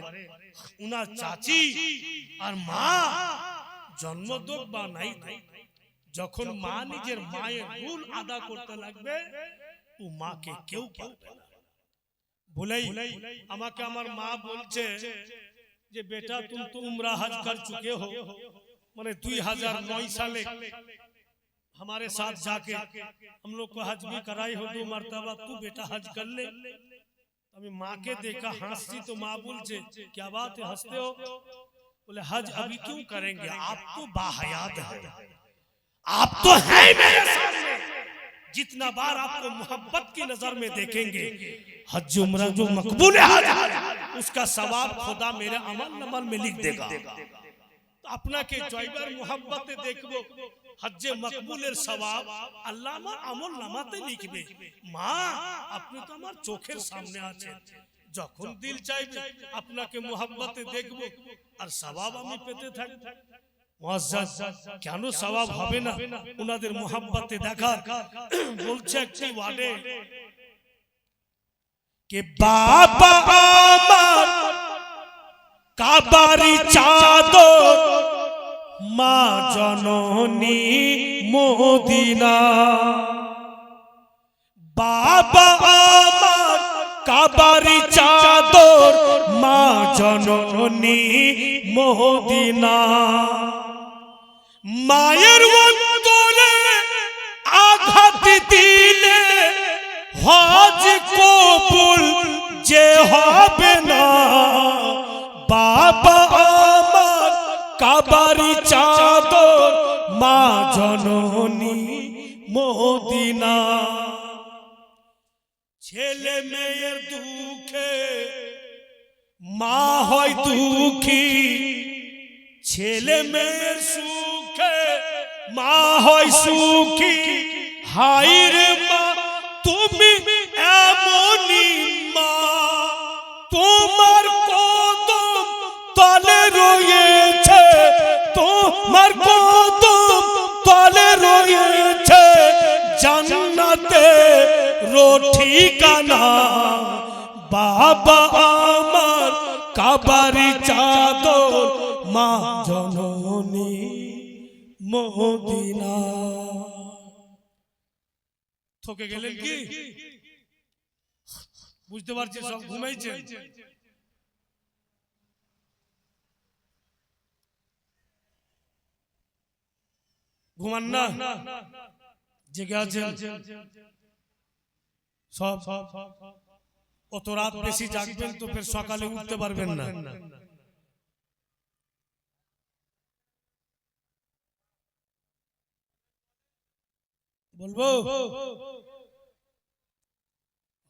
উনার চাচি আর মা জন্মদোক বা নাই, যখন মা নিজের মায়ের রুল আদা করতে লাগবে, ও মাকে কেউ পারবে না। বলেই আমাকে আমার মা বলছে যে বেটা तुम तो उम्रा हज कर चुके हो, माने 2009 साले हमारे साथ जाके हम लोग को हज भी कराई हो 2 मर्तबा, तू बेटा हज कर ले। अभी माँ के देखा हंसती तो माँ बोलছে, क्या बात है हंसते हो? बोले हज अभी क्यों करेंगे, आप तो बाहयात है, आप तो है मेरे सामने। जितना बार आपको मोहब्बत की नजर में देखेंगे, हज उम्रा जो मकबूल है उसका सवाब खुदा मेरे अमल नमल में लिख देगा। तो अपना के जयबार मोहब्बते देखबो, हज मकबूलेर सवाब আল্লাহ আমার আমল নামাতে লিখবে। মা আপনি তো আমার চোখের সামনে আছেন, যখন দিল চাইবে আপনাকে মোহব্বতে দেখব আর সওয়াব আমি পেতে থাকব। মুআজ্জাজ কেন সওয়াব হবে না উনাদের মোহব্বতে দেখার? বলছে একটি ওয়ার্ডে কে বাবা আমার কাবারি চাদর, মা জননী মদিনা। বাবা আমার কাবারি চাদর, মা জননী মদিনা। মায়ের অন্তরে আঘাত দিলে হজ কবুল যে হবে না। বাবা আমার কাবারি চাদর, মা জননী মদিনা। ছেলে মেয়ের দুঃখে মা হয় দুঃখী, ছেলে মেয়ের সুখে মা হয় সুখী। হায় রে মা তুমি এমনই মা, তোমার কদম তলে রয়েছে, তোমার কদম তলে রয়েছে জান্নাতে ঠিকানা। বাবা আমার কাবারি চাদর মা জননী মদিনা। থকে গেলেন কি? বুঝতে পারছি সব ঘুমাইছেন। ঘুমান না, জেগে আছেন সব। অত রাত বেশি জাগবেন তো ফের সকালে উঠতে পারবেন না। বলবো?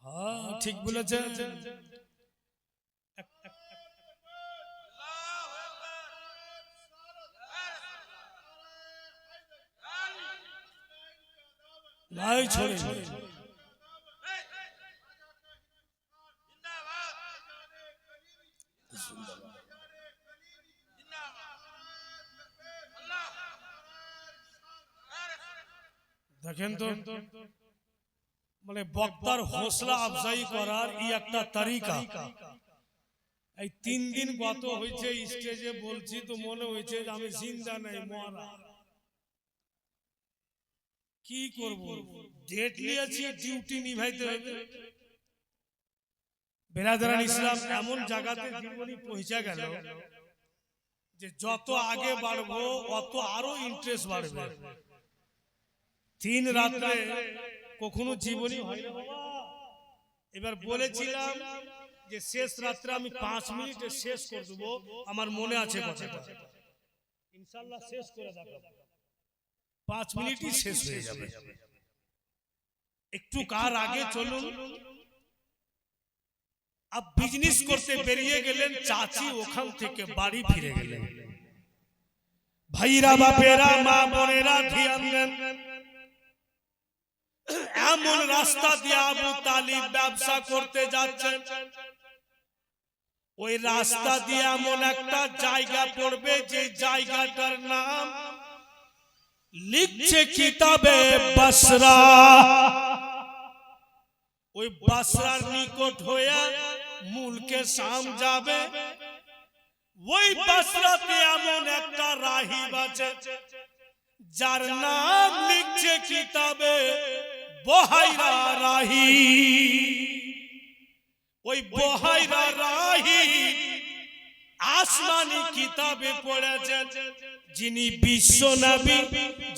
হ্যাঁ ঠিক বলেছেন। নাই ছোড়ে দেখেন তো, মানে বক্তার হৌসলা আফজাই করার এই একটা তরিকা। এই 3 দিন গত হয়েছে স্টেজে বলছি তো মনে হয়েছে যে আমি জিন্দা নাই, মরা। কি করব, ডেট নিয়েছি, ডিউটি নিভাইতে হবে। বেরাদারান ইসলাম এমন জায়গাতে জীবনী পৌঁছে গেল যে যত আগে বাড়বো অত আরো ইন্টারেস্ট বাড়বে। 3 রাত্রে কখনো জীবনী হয় না বাবা। এবার বলেছিলাম যে শেষ রাত্রে আমি 5 মিনিটে শেষ করে দেবো, আমার মনে আছে কথাটা। ইনশাআল্লাহ শেষ করে দেখাবো, 5 মিনিটই শেষ হয়ে যাবে। একটু কার আগে চলুন। আপ বিজনেস করতে বেরিয়ে গেলেন, চাচি ওখান থেকে বাড়ি ফিরে গেলেন। ভাইরা বাপেরা মা বোনেরা ধ্যান দেন। এমন রাস্তা দিয়ে আবু তালিব ব্যবসা করতে যাচ্ছেন, ওই রাস্তা দিয়ে এমন একটা জায়গা পড়বে যে জায়গাটার নাম লিখছে কিতাবে বসরা। ওই বসরার নিকট হয়ে মুলকে শাম যাবে। ওই বসরাতে এমন একটা রাহিব আছে যার নাম লিখছে কিতাবে বহাইরা রাহি। ওই বহাইরা রাহি আসমানি কিতাবে পড়েছেন যিনি বিশ্ব নবী,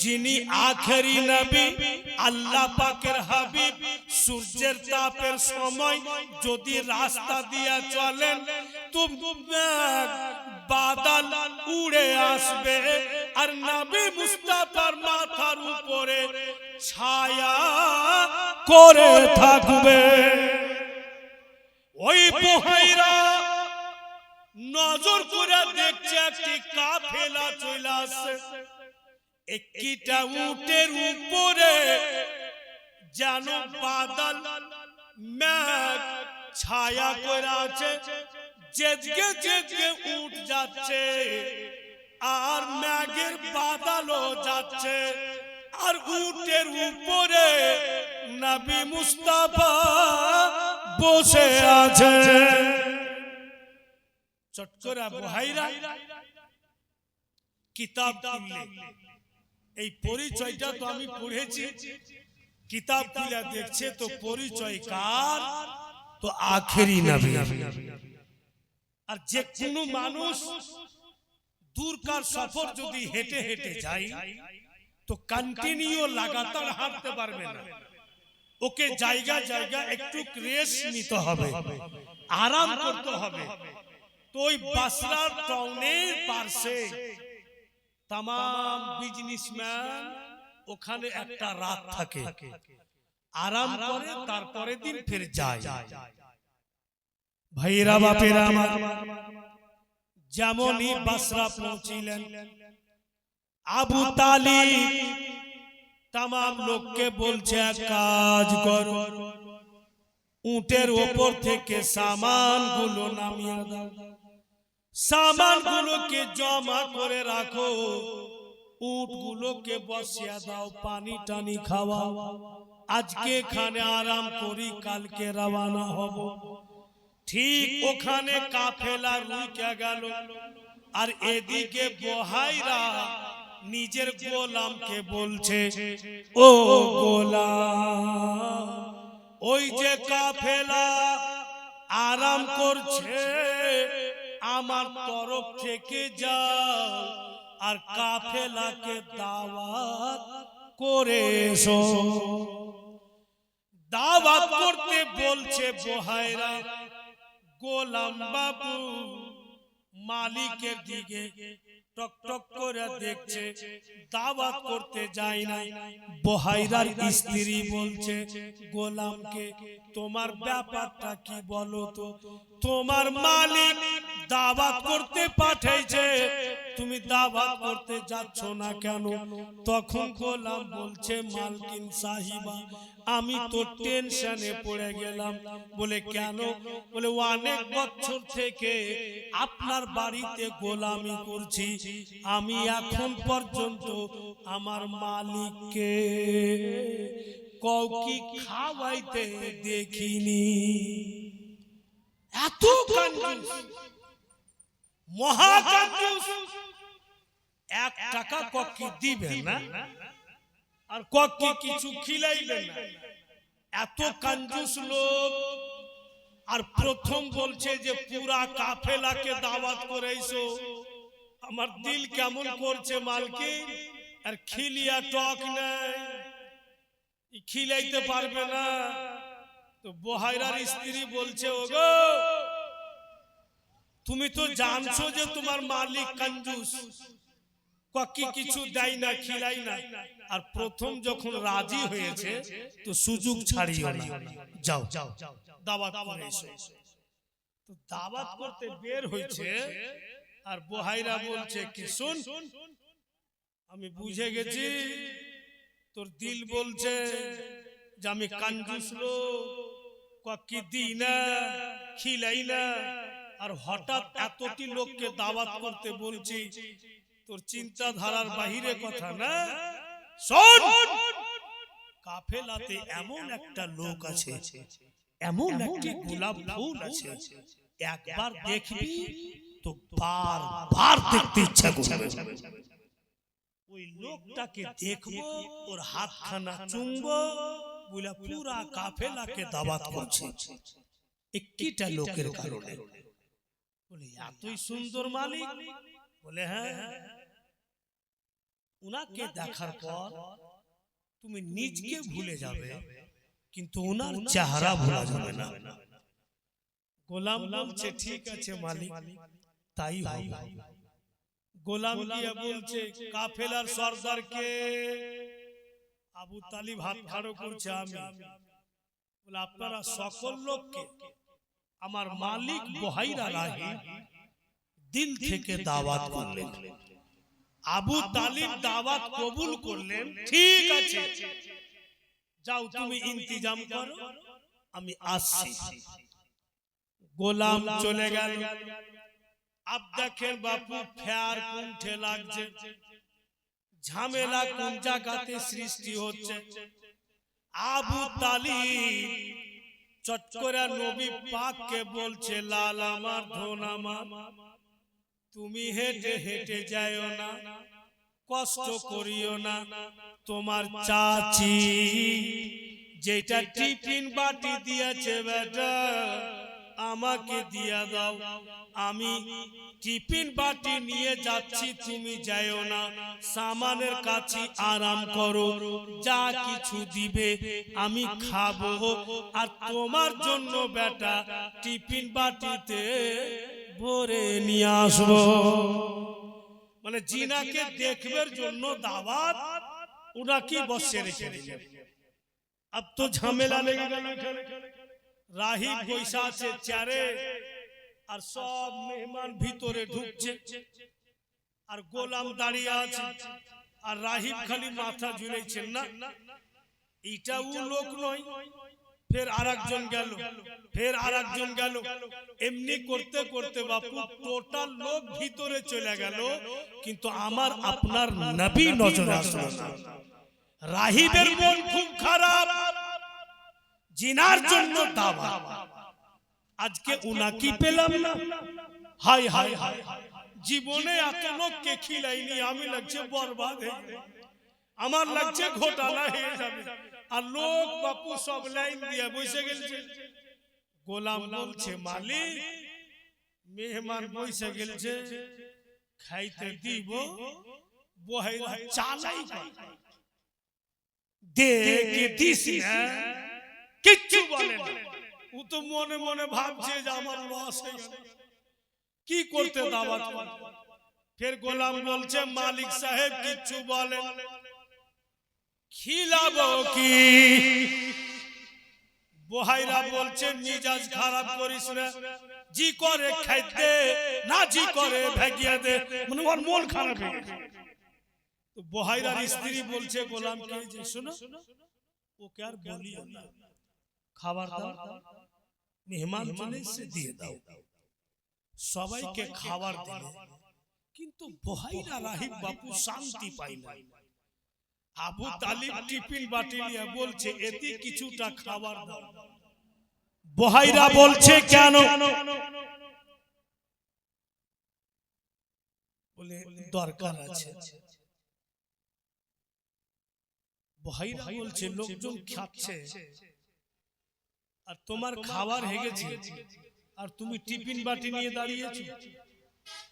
যিনি আখেরি নবী, আল্লাহ পাকের হাবিব। সূর্যের তাপের সময় যদি রাস্তা দিয়ে চলেন তো বাদল উড়ে আসবে আর নবী মুস্তাফার মাথার উপরে ছায়া করে থাকবে। ওই বহাইরা নজর করে দেখছে একটি কাফেলা চলে আসছে। একটা উটের উপরে যেন বাদল মেঘ ছায়া করে আছে, যেদিকে যেদিকে উট যাচ্ছে আর মেঘের বাদলও যাচ্ছে, আর উটের উপরে নবী মুস্তাফা বসে আছে। চট করে বহাইরা কিতাব খুললে, এই পরিচয়টা তো আমি পড়েছি। কিতাব খুলে দেখছে তো পরিচয় কার? তো আখেরি নবী। আর যে কোনো মানুষ দূরকার সফর যদি হেঁটে হেঁটে যায় তো কন্টিনিউ লাগাতার হাঁটতে পারবে না। ওকে জায়গা জায়গা একটু রেস্ট নিতে হবে, আরাম করতে হবে। তো ওই বসরা টাউনের পাশে तमाम बिजनेसमैन ওখানে একটা রাত থাকে। আরাম করে তারপরে দিন ফির যায়। ভাইরা বাপেরা আমার, যেমনই বাসরা পৌঁছিলেন আবু তালিব তাম লোককে বলছে এক কাজ করো, উটের ওপর থেকে সামানগুলো নামিয়ে দাও, সামানগুলোকে জমা করে রাখো, উটগুলোকে বসিয়ে দাও, পানি টানি খাওয়াও, আজকে এখানে আরাম করি, কালকে রওনা হব। ঠিক ওখানে কাফেলা রুকে গেল, আর এদিকে বুহাইরা নিজের গোলামকে বলছে, ও গোলাম, ওই যে কাফেলা আরাম করছে, আমার তরফ থেকে যাও আর কাফেলাকে দাওয়াত করে এসো। দাওয়াত করতে বলছে বুহাইরা। গোলাম বাবু মালিকের দিকে টক টক করে দেখছে, দাওয়াত করতে যায় না। বুহাইরার স্ত্রী বলছে গোলামকে, তোমার ব্যাপারটা কি বলো তো, তোমার মালিক দাওয়াত করতে পাঠাইছে, তুমি দাওয়াত করতে যাচ্ছ না কেন? তখন গোলাম বলছে, মালকিন সাহিবা, আমি তো টেনশনে পড়ে গেলাম। বলে কেন? বলে অনেক বছর থেকে আপনার বাড়িতে গোলামি করছি, আমি এখন পর্যন্ত আমার মালিককে কাউকে খাওয়াইতে দেখিনি। এত কঞ্জুস, মহা কঞ্জুস, 1 টাকা কাউকে দিবেন না আর কাউকে কিছু খিলাইবেন না, এত কঞ্জুস লোক। আর প্রথম বলছে যে পুরা কাফেলাকে দাওয়াত করেছো। আমার দিল কেমন করছে মালকিন, আর খিলিয়া টক নাই, খিলাইতে পারবে না। তো বুহাইরার স্ত্রী বলছে, ওগো তুমি তো জানছো যে তোমার মালিক কঞ্জুস, কাউকে কিছু দেয় না, খিলাই না। আর প্রথম যখন রাজি হয়েছে তো সুযোগ ছাড়িও না, যাও দাওয়াত করে এসো। তো দাওয়াত করতে বের হয়েছে, আর বুহাইরা বলছে কি, শুন, আমি বুঝে গেছি তোর দিল বলছে যে আমি কঞ্জুস লোক, কাউকে দিই না, খিলাই না, আর হঠাৎ এতটি লোককে দাওয়াত করতে বলছি, তোর চিন্তাধারার বাহিরে কথা না। শোন, কাফেলাতে এমন একটা লোক আছে, এমন একটি গোলাপ ফুল আছে, একবার দেখবি তো বারবার দেখতে ইচ্ছা করবে। ওই লোকটাকে দেখবো, ওর হাতখানা চুমবো, বলে পুরা কাফেলাকে দাওয়াত করছে একটা লোকের কারণে। বলে এতই সুন্দর মালিক? বলে হ্যাঁ। উনাকে দেখার পর তুমি নিজকে ভুলে যাবে, কিন্তু ওনার চেহারা ভোলা যাবে না। গোলাম বলছে ঠিক আছে মালিক, তাই হবে। গোলাম গিয়ে বলছে কাফেলার সরদারকে, আবু তালিব হাত খাড়ো করছে, আমি। বলে আপনারা সকল লোককে আমার মালিক বুহাইরা রাহি দিল থেকে দাওয়াত করলেন। আবু তালিব দাওয়াত কবুল করলেন, ঠিক আছে যাও তুমি ইন্তজাম করো, আমি আসছি। গোলাম চলে গেল। আব দেখেন বাপু, ফেয়ার কুণ্ঠে লাগছে, ঝামেলা কোন জায়গাতে সৃষ্টি হচ্ছে। আবু তালিব চট করে নবী পাককে বলছে, লাল আমার, ধন আমার, তুমি হেঁটে হেঁটে যাইও না, কষ্ট করিও না, তোমার চাচি যেটা টিফিন বাটি দিয়েছে বেটা আমাকে দিয়া দাও, আমি টিফিন বাটি নিয়ে যাচ্ছি, তুমি যাইও না, সামানের কাছে আরাম করো, যা কিছু দিবে আমি খাবো, আর তোমার জন্য বেটা টিফিন বাটিতে ভরে নিয়ে আসবো। মানে জিনাকে দেখবার জন্য দাওয়াত, উনাকে বসে রেখে দিলেন। अब तो झमेला লেগে গেল রাহিব বৈশা আছে চেয়ারে আর সব মেহমান ভিতরে ঢুকছে আর গোলাম দাঁড়িয়ে আছে আর রাহিব খালি মাথা ঝুলাইছেন না এটা ও লোক নয় फिर आरेकजन गेल फिर आरेकजन गेल एमनी करते करते बापू टोटाल लोक भितरे चले गेल किन्तु आमार आपनार नबी नजरे आसलो ना राहिबेर मन खूब खराब जिनार जन्य दावा आज के उनाकी पेलाम ना हाय हाय हाय जीवने एत लोकके खिलाइनी आमी लागছে बरबाद হয়ে আমার লাগছে ঘোটালা হয়ে যাবে আর লোক বাপু সব লাইন দিয়ে বসে গেলছে গোলাম বলছে মালিক মেহমান বসে গেলছে খাইতে দিব বহাইরা চালাই দে কে দিছি না কিচ্ছু বলে না ও তো মনে মনে ভাবছে যে আমার লস হয়ে গেল কি করতে দাওয়াত फिर গোলাম বলছে মালিক সাহেব কিচ্ছু বলেন खिलाबो की बोहाइरा बोलছে मिजाज खराब करिस रे जी करे खाइते ना जी करे भागिया दे মানে ওর মন খারাপ হয়ে গেছে তো बोहाइराর স্ত্রী বলছে গোলামকে যে শুনো ওকে আর বলিও না খাবার দাও মেহমান চলে এসে দিয়ে দাও সবাইকে খাবার দিলে কিন্তু बोहाइरा রাহিব বাপু শান্তি পায় না আবু তালিব টিফিন বাটি নিয়ে বলছে এতে কিছুটা খাবার দাও बोहाइरा বলছে কেন বলে দরকার আছে बोहाइरा বলছে লোকজন খাচ্ছে আর তোমার খাবার হয়ে গেছে আর তুমি টিফিন বাটি নিয়ে দাঁড়িয়েছো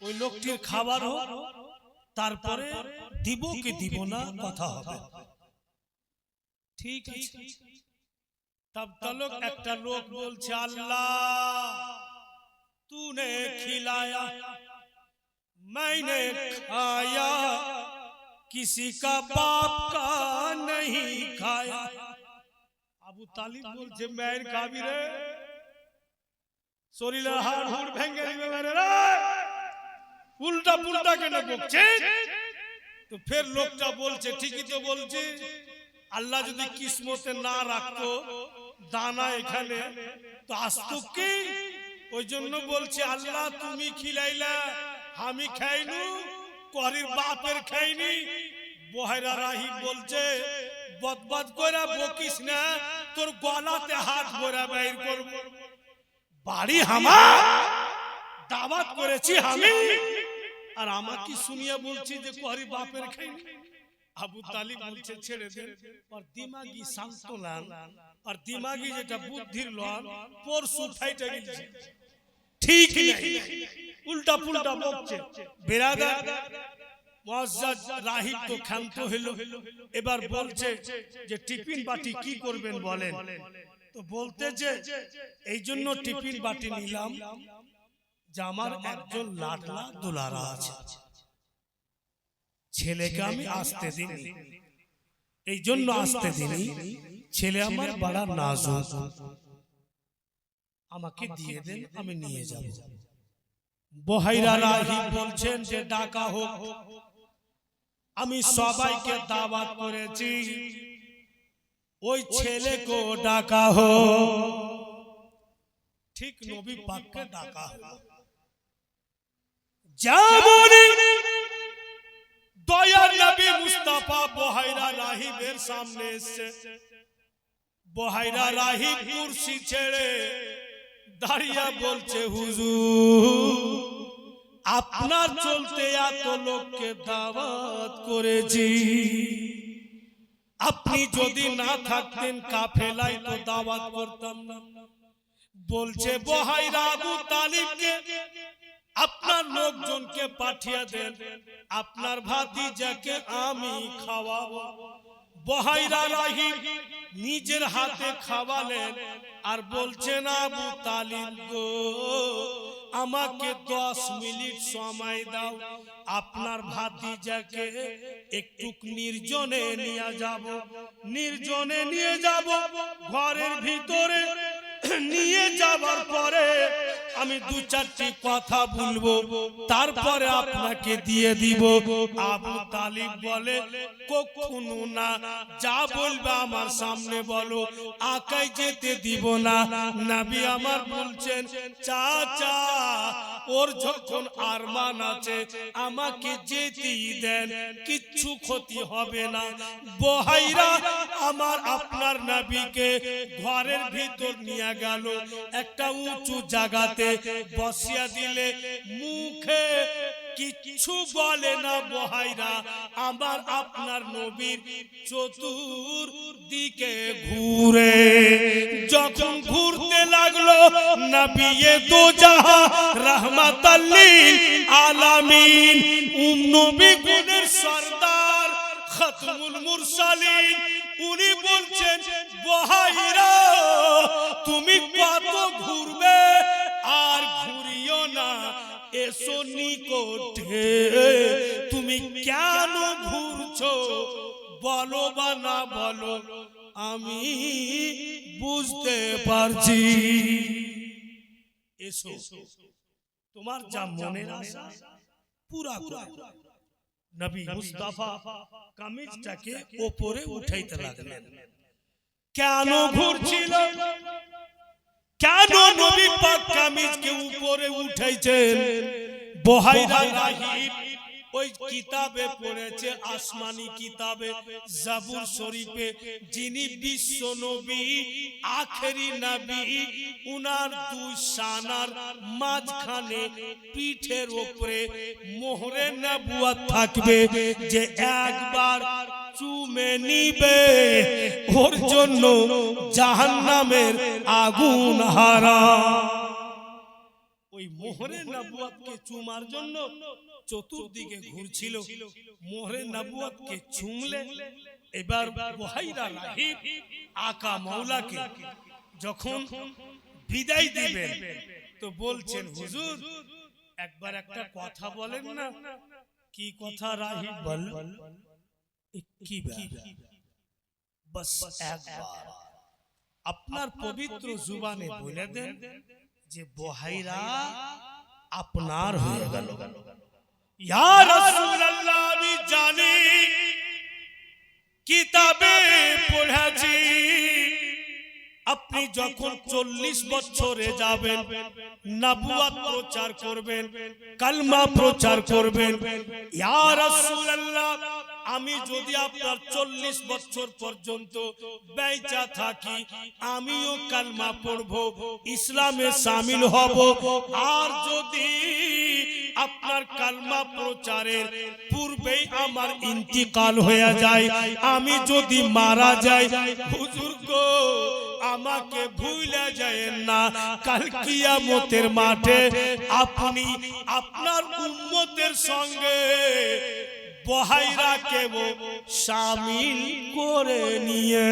ওই লোকটির খাবার হোক তারপরে দিব কি দিব না কথা হবে ঠিক আছে तब तलक একটা লোক বলছে আল্লাহ तूने खिलाया मैंने खाया किसी का बाप का नहीं खाया আবু তালিব বলছে মেয়ের খাবি রে শরীরের হাড় হুড় ভেঙে দিবে মেরে রে उल्टा पुल्टा কেন বকছে তো ফের লোকটা বলছে ঠিকই তো বলছে আল্লাহ যদি কিসমতে না রাখতো দানা এখানে তো আসতো কি ওইজন্য বলছে আল্লাহ তুমি খিলাইলা আমি খাইনু করির বাপের খাইনি बोहाइरा রাহিব বলছে বদবদ কইরা বকিস না তোর গলাতে হাত ভরা বাইর করব বাড়ি আমার দাওয়াত করেছি আমি আর আমাকে শুনিয়া বলছি যে কোহারি বাপের খাইনি আবু তালিব বলছে ছেড়ে দেন আর দিমাগি সান্তলান আর দিমাগি যেটা বুদ্ধির লন পরশু ফাইটা গেছে ঠিক নাই উল্টা পুল্টা বকছে বেরাদার মুআজ্জাজ রাহিব তো ক্ষান্ত হলো এবার বলছে যে টিফিন বাটি কি করবেন বলেন তো বলতে যে এইজন্য টিফিন বাটি নিলাম যে আমার একজন লাডলা দুলারা আছে ছেলেকে আমি আসতে দিই এই জন্য আসতে দিই ছেলে আমার বড় নাজুক আমাকে দিয়ে দেন আমি নিয়ে যাব बोहाइरा রাহিব বলছেন যে ডাকা হোক আমি সবাইকে দাওয়াত করেছি ওই ছেলেকে ডাকা হোক ঠিক নবী পাককে ডাকা হলো যেমনই দয়ার নবী মুস্তাফা बोहाइरा রাহিবের সামনে এসে बोहाइरा রাহিব কুরসি ছেড়ে দাঁড়িয়ে বলছে হুজুর আপনার চলতে এত লোককে দাওয়াত করেছি আপনি যদি না থাকতেন কাফেলায় তো দাওয়াত করতাম না বলছে बोहाइरा আবু তালিবকে আপনার লোকজনকে পাঠিয়ে দেন আপনার ভাতিজাকে আমি খাওয়াবো बोहाइरा রাহিব নিজের হাতে খাওয়ালেন আর বলছেন আবু তালিব গো আমাকে 10 মিনিট সময় দাও, আপনার ভাতিজাকে একটু নির্জনে নিয়ে যাব। নির্জনে নিয়ে যাব, ঘরের ভিতরে নিয়ে যাবার পরে আমি 2-4টি কথা বলবো, তারপরে আপনাকে দিয়ে দিব। আবু তালিব বলে কখনো না, যা বলবে আমার সামনে বলো, আকাই যেতে দিব না। নবী আমার বলছেন চাচা ওর যখন আরমান আছে আমাকে যেতেই দেন, কিচ্ছু ক্ষতি হবে না। বহাইরা আমার আপনার নবীকে ঘরের ভিতর নিয়ে গেল, একটা উঁচু জায়গাতে বসিয়া দিলে, মুখে কিচ্ছু বলে না বহাইরা আমার আপনার নবীর চতুর্দিকে ঘুরে। যখন ঘুরতে লাগলো, নবী দো জাহা রাহমাতাল লিল আলামিন, নবী গুণের সরদার খতমুল মুরসালিন, উনি বলছেন বহাইরা তুমি কত ঘুরবে, আর ঘুরিও না, এসো নিকটে। তুমি কেন ঘুরছো বলো বা না বলো, আমি বুঝতে পারছি। এসো, তোমার যা মনের আশা পুরা করো। নবী মুস্তাফা কামিজটাকে উপরে উঠাইতে লাগলেন। কেন ঘুরছিল, কেন নবী পাক কামিজকে উপরে উঠাইছেন? বহাইরা রাহিব ওই কিতাবে পড়েছে, আসমানি কিতাবে জাবুর শরীফে, যিনি বিশ্ব নবী আখেরি নবী, উনার দুই শানার মাঝখানে পিঠের উপরে মোহরে নবুয়ত থাকবে, যে একবার চুমে নিবে ওর জন্য জাহান্নামের আগুন হারাম। ওই মোহরে নবুয়তকে চুমার জন্য চতুর্দিকে ঘুরছিল। মোহরে নবুয়তকে চুমলে এবার বহাইরা রাহিব আকা মাওলাকে যখন বিদায় দিবেন, তো বলছেন হুজুর একবার একটা কথা বলেন না। কি কথা রাহিব বল? কি বাস একবার আপনার পবিত্র জুবানে বলে দেন যে বহাইরা আপনার হয়ে গেল। ইয়া রাসূলুল্লাহ আমি জানি, কিতাবে পড়েছি, আপনি যখন 40 বছরে যাবেন, নবুয়ত প্রচার করবেন, কালমা প্রচার করবেন। ইয়া রাসূলুল্লাহ আমি যদি আপনার 40 বছর পর্যন্ত বেঁচে থাকি, আমিও কালমা পড়ব, ইসলামে শামিল হব। আর যদি আপনার কালমা প্রচারের পূর্বেই আমার ইন্তিকাল হয়ে যায়, আমি যদি মারা যাই, হুজুর গো আমাকে ভুলে যায়েন না, কাল কিয়ামতের মাঠে আপনি আপনার উম্মতের সঙ্গে বহাইরাকে শামিল করে নিয়ে।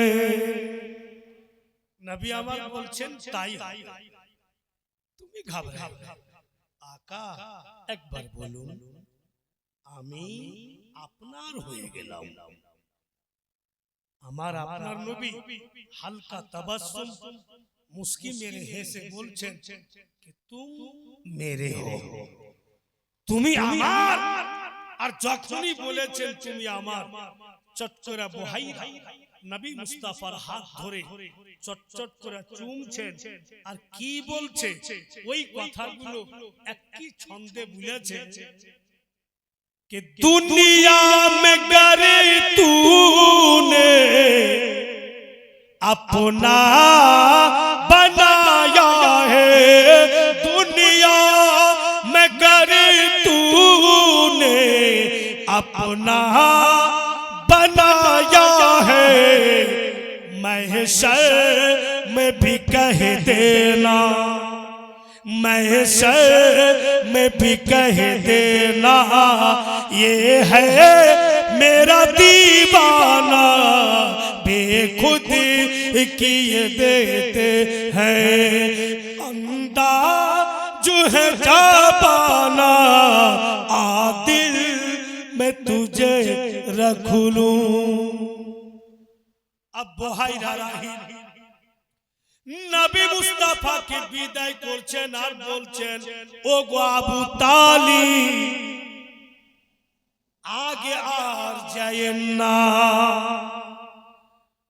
নবী আমার বলছেন তাই তুমি ঘাবড়াও না। আকা একবার বলুন আমি আপনার হয়ে গেলাম। আমার আপনার নবী হালকা তাবাসসুম মুস্কি মেরে হেসে বলছেন कि तुम मेरे हो, তুমি আমার। আর যখনই বলেছেন তুমি আমার, চটচরা বহাইরা নবী মুস্তাফার হাত ধরে চটচট করে চুমছেন। আর কি বলছে ওই কথাগুলো একই ছন্দে বলেছে कि दुनिया में गरे तूने अपना बनाया है, दुनिया में गरे तूने अपना बनाया है, महशर में भी कह देना, महशर में भी कह देना, ये है मेरा दीवाना, बेखुद किए देते हैं अंदाज है जापाना आ दिल मैं तुझे रख लूं। अब बोहाइरा राही नबी মুস্তাফাকে বিদায় করছেন আর বলছেন ও গো আবু তালিব আগে আর যায়েন না।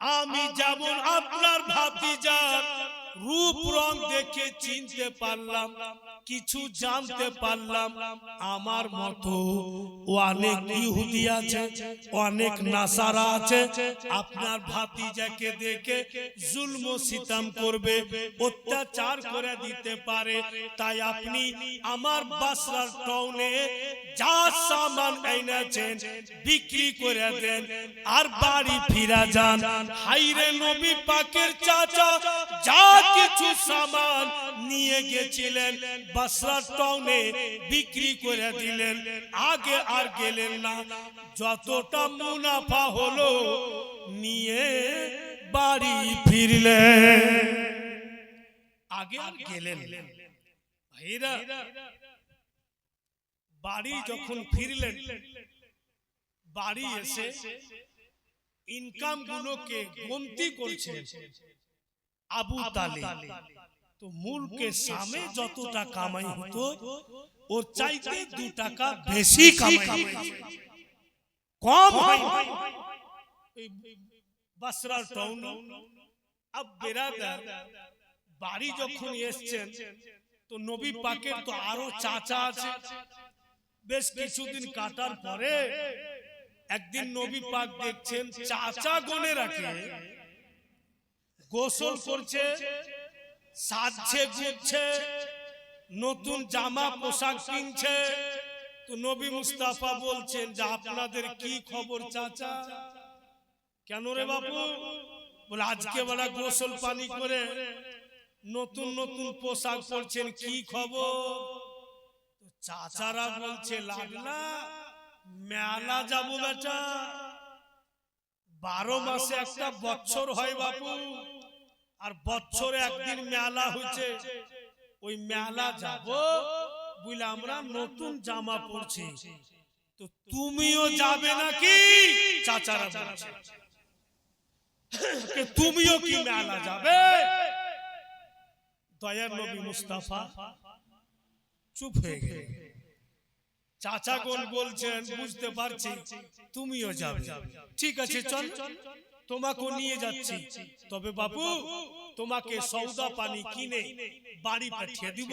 আমি যেমন আপনার ভাতিজার রূপ রং দেখে চিনতে পারলাম, কিছু জানতে পারলাম, আমার মতো অনেক ইহুদি আছে, অনেক নাসারা আছে, আপনার ভাতিজাকে দেখে জুলম ও সিতম করবে, অত্যাচার করে দিতে পারে। তাই আপনি আমার বাসরার টাউনে যা সামান এনেছেন বিক্রি করে দেন আর বাড়ি ফিরে যান। হাইরে নবী পাকের চাচা যা কিছু সামান নিয়ে গেছিলেন বাসরা টাউনে বিক্রি করে দিলেন, আগে আর গেলেন না। যতটা মুনাফা হলো নিয়ে বাড়ি ফিরলেন, আগে আর গেলেন। ভাইরা বাড়ি যখন ফিরলেন, বাড়ি এসে ইনকাম গুলোকে গন্তি করছে আবু তালিব। তো মুলকে সামে যতটা কামাই হতো ওর চাইতে 2 টাকা বেশি কামাই, কম হয় বাসরার টাউন। আব বেরাদার বাড়ি যখন এসছেন তো নবী পাকের তো আরো চাচা আছে। বেশ কিছুদিন কাটার পরে একদিন নবী পাক দেখছেন চাচা গনে রাখে গোসল করছে, সাজছে গুজছে, নতুন জামা পোশাক কিনছে। তো নবী মুস্তাফা বলছেন যে আপনাদের কি খবর চাচা? কেন রে বাবু? বলে আজকে বড় গোসল পানি করে নতুন নতুন পোশাক পরছেন, কি খবর? চাচারা বলছে লাগনা মেলা যাবো বেটা, 12 মাসে একটা বছর হয় বাপু, আর বছরে একদিন মেলা হচ্ছে, ওই মেলা যাব বলে আমরা নতুন জামা পরছি। তো তুমিও যাবে নাকি? চাচারা বলছে তুমিও কি মেলা যাবে? দয়ার নবী মুস্তাফা চুপ হয়ে গেলেন। চাচাগণ বলছেন বুঝতে পারছি তুমিও যাবে, ঠিক আছে চল তোমাকে নিয়ে যাচ্ছি, তবে বাবু তোমাকে সওদা পানি কিনে বাড়ি পাঠিয়ে দিব,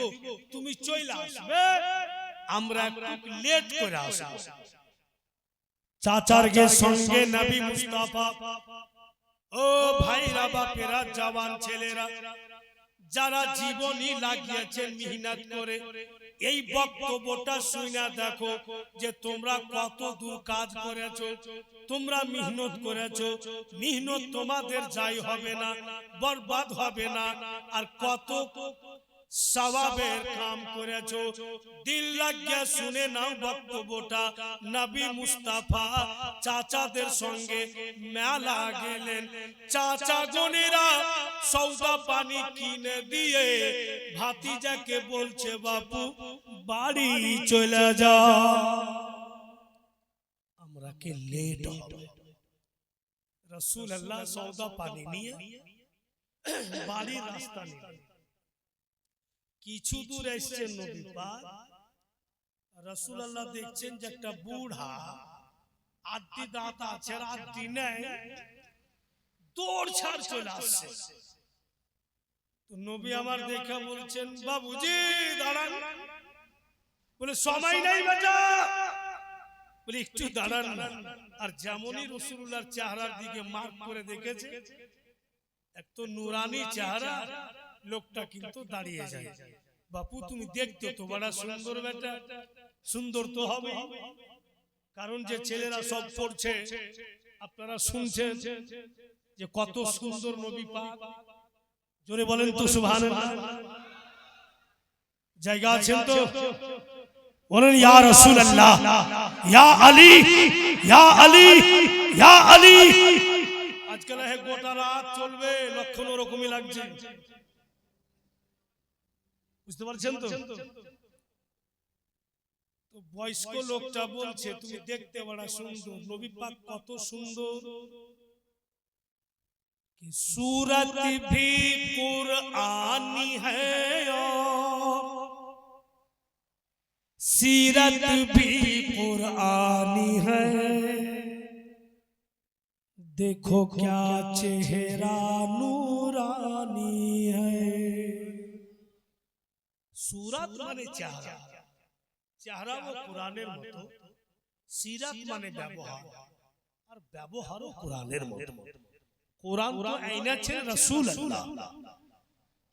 তুমি চলে আসবে, আমরা একটু লেট করে আসব। চাচার সঙ্গে নবী মুস্তাফা ও ভাইরা বাপেরা জওয়ান ছেলেরা যারা জীবনই লাগিয়েছেন মেহনত করে, এই বক্তব্যটা শুনে দেখো যে তোমরা কত দূর কাজ করেছো, তোমরা মেহনত করেছো, মেহনত তোমাদের যাই হবে না, বরবাদ হবে না, আর কত সওয়াবের কাম করেছো। দিল লাগিয়ে শুনে নাও বক্তব্যটা। নবী মুস্তাফা চাচাদের সঙ্গে মেলা গেলেন, চাচা গনেরা সওদা পানি কিনে দিয়ে ভাতিজাকে বলছে বাপু বাড়ি চলে যা, আমরা কে লেট হবে। রাসূলুল্লাহ সওদা পানি নিয়ে বাড়ির রাস্তা নিয়ে কিছু দূর এসেছেন নবী পাক। রাসূলুল্লাহ দেখছেন যে একটা বুড়া আটটি দাঁত আছে, আটটি নেই, দৌড় ছাড় চলে আসছে। তো নবী আমার দেখা বলছেন বাবুজি দাঁড়ান। বলে সময় নাই বেটা, বলে একটু দাঁড়ান না। আর যেমনই রাসূলুল্লাহর চেহারার দিকে মার্ক করে দেখেছে, এক তো নুরানি চেহারা, লোকটা কিন্তু দাঁড়িয়ে যায়। বাপু তুমি দেখতে তো বড় সুন্দর বেটা, সুন্দর তো হবে, কারণ যে ছেলেরা সব পড়ছে আপনারা শুনছেন যে কত সুন্দর নবী পাক। জোরে বলেন তো সুবহানাল্লাহ। জায়গা আছেন তো বলেন ইয়া রাসূলুল্লাহ, ইয়া আলী, ইয়া আলী, ইয়া আলী। আজকাল গোটা রাত চলবে, লক্ষণ ওরকমই লাগছে। বুঝতে পারছেন তো? তো বয়স্ক লোকটা বলছে তুমি দেখতে বড় সুন্দর, নবী পাক কত সুন্দর, कि सूरत भी कुरानी है और सीरत भी कुरानी है, देखो क्या चेहरा नूरानी है। सूरत माने चेहरा, चेहरा वो कुरानेर मतो, सीरत माने व्यवहार, और व्यवहारो कुरानेर मतो। कुरान तो आईना छे रसूल अल्लाह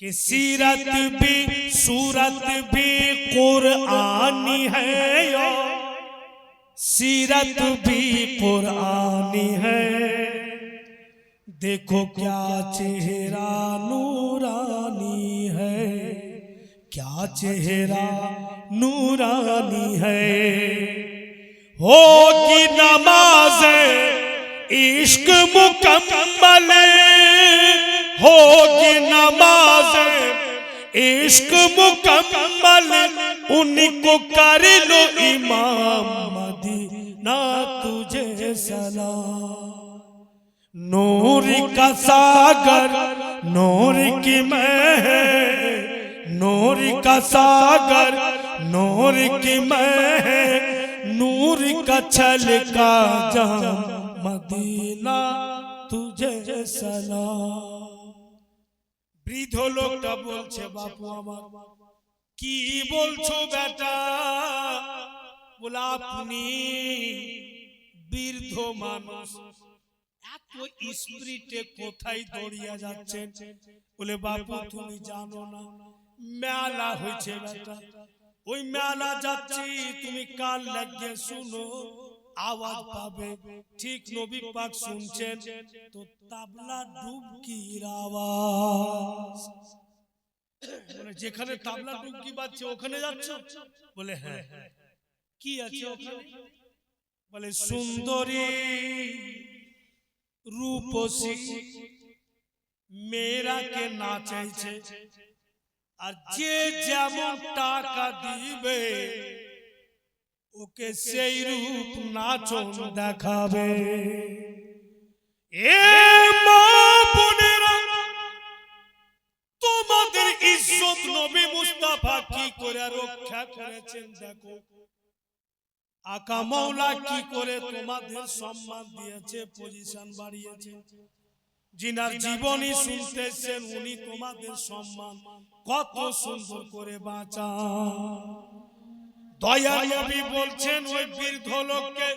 कि सीरत भी सूरत भी कुरानी है, सीरत भी कुरानी है, देखो क्या चेहरा नूरानी है, क्या चेहरा नूरानी है। होगी नमाज इश्क मुकम्मल, होगी नमाज इश्क मुकम्मल, उनको कर लो इमाम मदीना तुझे सलाम। नूर का सागर नूर की महक, नूर का सागर नूर की महक, नूर का छलका जाम मदीना तुझे सलाम। বৃদ্ধ লোকটা বলছে বাপু আমার কি বলছো বেটা? বলে আপনি বৃদ্ধ মানুষ, এত স্পিরিটে কোথায় দৌড়িয়ে যাচ্ছেন? বলে বাপু তুমি জানো না মেলা হয়েছে বেটা, ওই মেলা যাচ্ছি, তুমি কান লাগিয়ে শুনো, আওয়াজ পাবে। ঠিক নবী পাক শুনছেন তো তাবলা ডুবকির আওয়াজ। বলে যেখানে তাবলা ডুবকি বাজছে ওখানে যাচ্ছ? বলে হ্যাঁ। কি আছে ওখানে? বলে সুন্দরী রূপসী মেয়েরাকে নাচাইছে, আর যে যেমন টাকা দিবে ওকে সেই রূপ নাচন দেখাবে। এ মা বোনেরা, তোমাদের ইজ্জত নবী মুস্তাফা কি করে রক্ষা করেছেন দেখো। আকা মাওলা কি করে তোমাদের সম্মান দিয়েছে, পজিশন বাড়িয়েছে। जिनार जीवनी सुनतेছেন उनी তোমাদের সম্মান কত সুন্দর করে বাঁচা। দয়ার নবী বলছেন ওই বৃদ্ধ লোককে,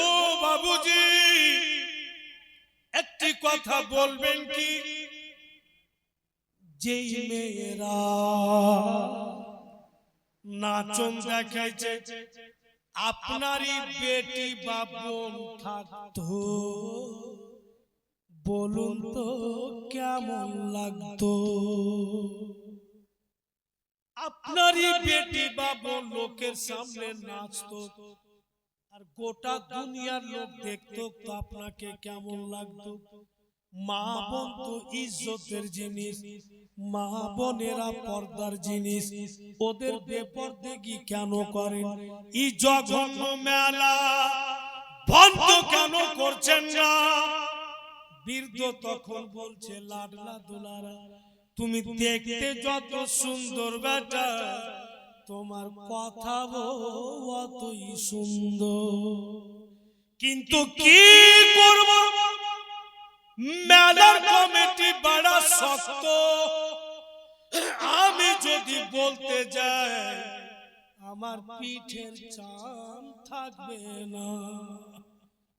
ও বাবুজি একটি কথা বলবেন কি? যেই মেয়েরা নাচন দেখাইছে আপনারই বেটি বা বোন থাকতো, বলুন তো কেমন লাগতো? আপনারই বেটি বা বোন লোকের সামনে নাচতো আর গোটা দুনিয়ার লোক দেখতো, তো আপনাকে কেমন লাগতো? মা বোন তো ইজ্জতের জিনিস, মা বোনেরা পর্দার জিনিস, ওদের বেপরদেগি কেন করেন? এই জঘন্য মেলা বন্ধ কেন করছেন না? বৃদ্ধ তখন বলছে, লাডলা দুলারা তুমি দেখতে যত সুন্দর বেটা, তোমার কথা অতই সুন্দর, কিন্তু কি করব মেলার কমিটি বড় শক্ত, আমি যদি বলতে যাই আমার পিঠের চাম থাকবে না,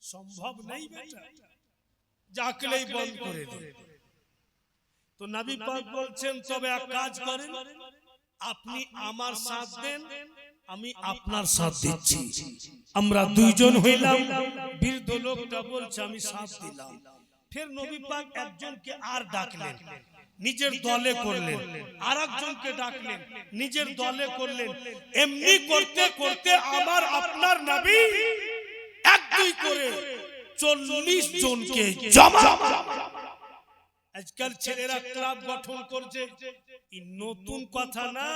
সম্ভব নেই বেটা, যাকলেই বন্ধ করে দে। তো নবী পাক বলছেন তবে এক কাজ করেন, আপনি আমার সাথ দেন, আমি আপনার সাথ দিচ্ছি, আমরা দুইজন হইলাম। বৃদ্ধ লোকটা বলছে আমি সাথ দিলাম। ফের নবী পাক একজনকে আর ডাকলেন, নিজের দলে করলেন, আর একজনকে ডাকলেন, নিজের দলে করলেন। এমনি করতে করতে আমার আপনার নবী এক দুই করে 40 জনকে জমা আজকাল ছেলেরা ক্লাব গঠন করছে, এই নতুন কথা না।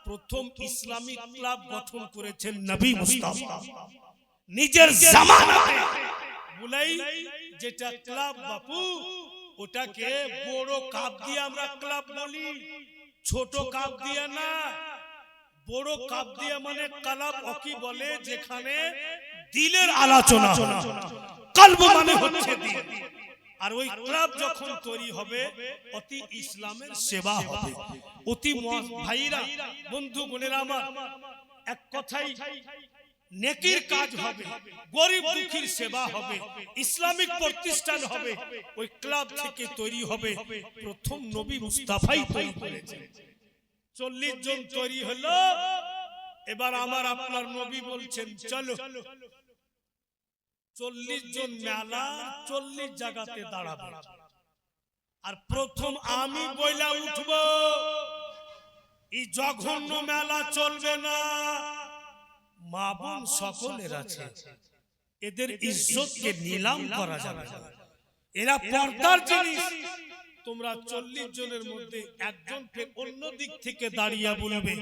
প্রথম ইসলামিক ক্লাব গঠন করেছেন নবী মুস্তাফা নিজের জামানাতে। বলাই যেটা ক্লাব বাপু, ওটাকে বড় কাপ দিয়ে আমরা ক্লাব বলি, ছোট কাপ দিয়ে না। বড় কাপ দিয়ে মানে ক্লাব ওকে বলে যেখানে দিলের আলোচনা, কলব মানে হচ্ছে দিল। আর ওই ক্লাব যখন তৈরি হবে অতি ইসলামের সেবা হবে। অতি ভাইরা বন্ধু বোনেরা আমার, এক কথাই নেকির কাজ হবে, গরিব দুঃখীর সেবা হবে, ইসলামিক প্রতিষ্ঠান হবে। ওই ক্লাব থেকে তৈরি হবে। প্রথম নবী মুস্তাফাই তৈরি করেছেন। 40 জন তৈরি হলো। এবার আমার আপনার নবী বলছেন চলো 40 জন মেলা 40 জায়গাতে দাঁড়াবে। আর প্রথম আমি বইলা উঠব, এই জঘন্য মেলা চলবে না। মা বোন সকলের আছে, এদের ইজ্জতকে নিলাম করা যাবে না। এরা পর্দার জিনিস। তোমরা 40 জনের মধ্যে একজন ফের অন্য দিক থেকে দাঁড়িয়ে বলবে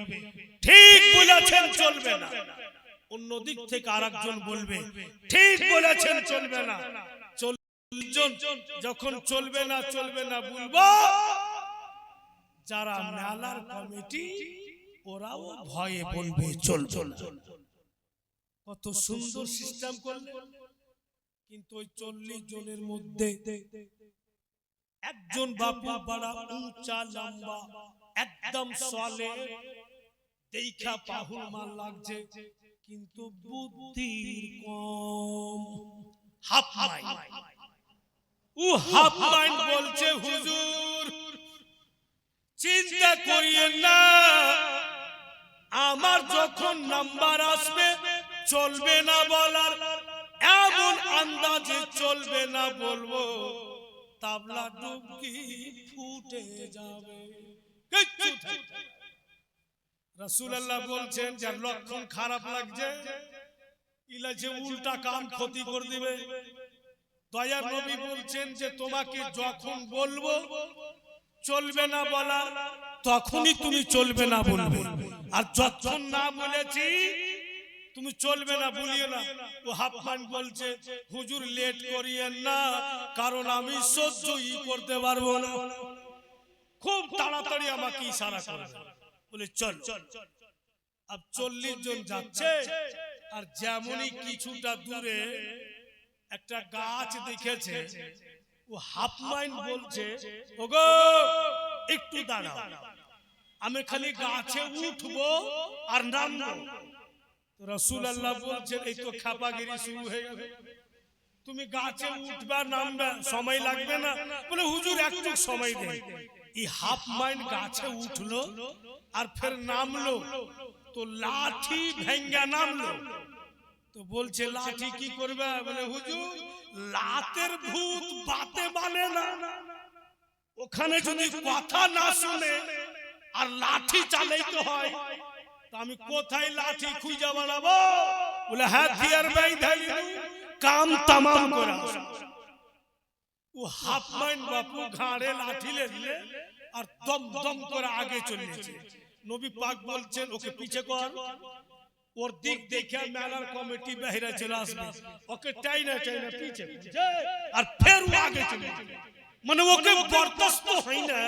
ঠিক বলেছেন চলবে না। অন্য দিক থেকে আরেকজন বলবে ঠিক বলেছেন চলবে না। 40 জন যখন চলবে না বলবো, যারা মেলার কমিটি ওরাও ভয়ে বলবে চলবে না। কত সুন্দর সিস্টেম করলেন। কিন্তু ওই 40 জনের মধ্যে একজন বাপু বড় উঁচা লম্বা, একদম সলে, দেখা পাহুল মাল লাগছে, কিন্তু বুদ্ধির কম, হাফ মাইন্ড। ও হাফ মাইন্ড বলছে হুজুর চিন্তা করিয়েন না, আমার যখন নাম্বার আসবে চলবে না বলার এমন আন্দাজে চলবে না বলবো, তাবলা ডুবকি ফুটে যাবে। রাসূলুল্লাহ বলছেন যার লক্ষণ খারাপ লাগছে, ইলাজে উল্টা কাম ক্ষতি করে দিবে। দয়ার নবী বলছেন যে তোমাকে যখন বলবো চলবে না বলা, তখনই তুমি চলবে না বলবে। আর যখন না বলেছি তুমি চলবে না বলিও না। ও হাফমান বলছে হুজুর লেট করিয়েন না, কারণ আমি সহ্যই করতে পারবো না। খুব তাড়াতাড়ি আমাকে ইশারা করে বলে চল। अब 40 জন যাচ্ছে। আর যেমনই কিছুটা দূরে একটা গাছ দেখেছে, ও হাফ মাইন্ড বলছে ওগো একটু দাঁড়াও, আমি খালি গাছে উঠবো আর নামবো। রাসূলুল্লাহ বলছেন এই তো খাপাগিরি শুরু হয়ে গেল। তুমি গাছে উঠবা নামবা, সময় লাগবে না? বলে হুজুর একটু সময় দেন। এই হাফ মাইন্ড গাছে উঠলো আর ফের নামলো, তো লাঠি ভেঙ্গা নামলো। তো বলছে লাঠি কি করবে? বলে হুজুর লাতের ভূত বাতে মানে না, ওখানে যদি কথা না শুনে আর লাঠি চালাইতে হয়, তো আমি কোথায় লাঠি খুঁজে বানাবো? বলে হাতিয়ার বাইধাই কাম তামাম করা। ও হাফ মাইন্ড বাপু ঘাড়ে লাঠি লেলে আর দম দম করে আগে চলেছে। নবী পাক বলছেন ওকে পিছে কর। ওর দিক দেখে মেলার কমিটি বাইরে চলে আসবে, ওকে টাইনা টাইনা পিছে আর ফের আগে চলে যাবে। মানে ওকে বরদাস্ত হয় না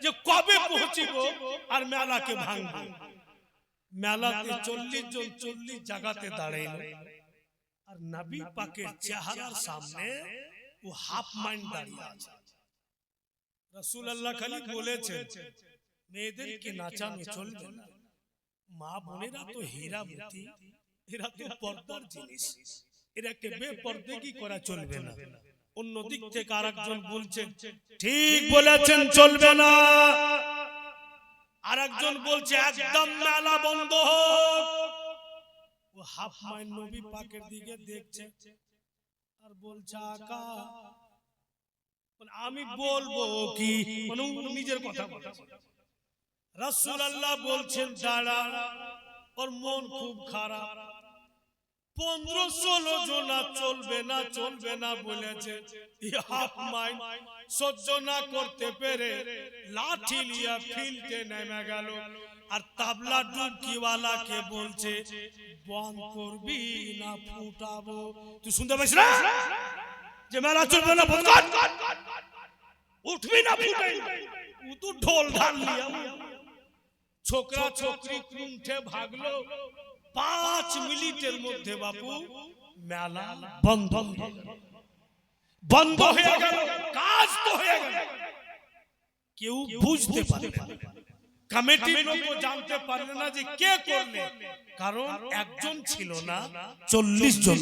যে কবে পৌঁছিব আর মেলাকে ভাঙবো। মেলাতে 40 জন 40 জায়গাতে দাঁড়াইল, আর নবী পাকের চেহারার সামনে ও হাফ মাইন্ড দাঁড়িয়ে আছে। রাসূলুল্লাহ খালি বলেছেন মেয়েদেরকে নাচানো চলবে না, মা বোনেরা তো হীরা মতি, এরা তো পর্দার জিনিস, এরাকে বেপরদেগি করা চলবে না। অন্য দিক থেকে আরেকজন বলছেন ঠিক বলেছেন চলবে না, আরেকজন বলছে একদম মেলা বন্ধ হোক। ও হাফ মাইন্ড নবী পাকের দিকে দেখছে আর বলছে আকা আমি বলবো কি, মানে নিজের কথা বলে। রাসূলুল্লাহ বলছেন দাঁড়া, ওর মন খুব খারাপ। 15-16 জনা চলবে না বলেছে। হাফ মাইল সহ্য না করতে পেরে লাঠি লিয়া ফিল্ডে নেমে গেল। আর তাবলা ডুবকিওয়ালাকে বলছে, বন্ধ করবি না ফুটাবো? তুই শুনতে পাইস না যে মেলা চলবে না, বন্ধ কর, উঠবি না ফুটাই? ও তো ঢোল ঢাল লিয়া ছোকরা ছোকরি কুণ্ঠে ভাগলো। 5 মিনিটের মধ্যে বাপু মেলা বন্ধ হয়ে গেল, কাজ তো হয়ে গেল। কেউ বুঝতে পারে না, কমিটির লোক জানতে পারলে না যে কে করলে, কারণ একজন ছিল না, 40 জন।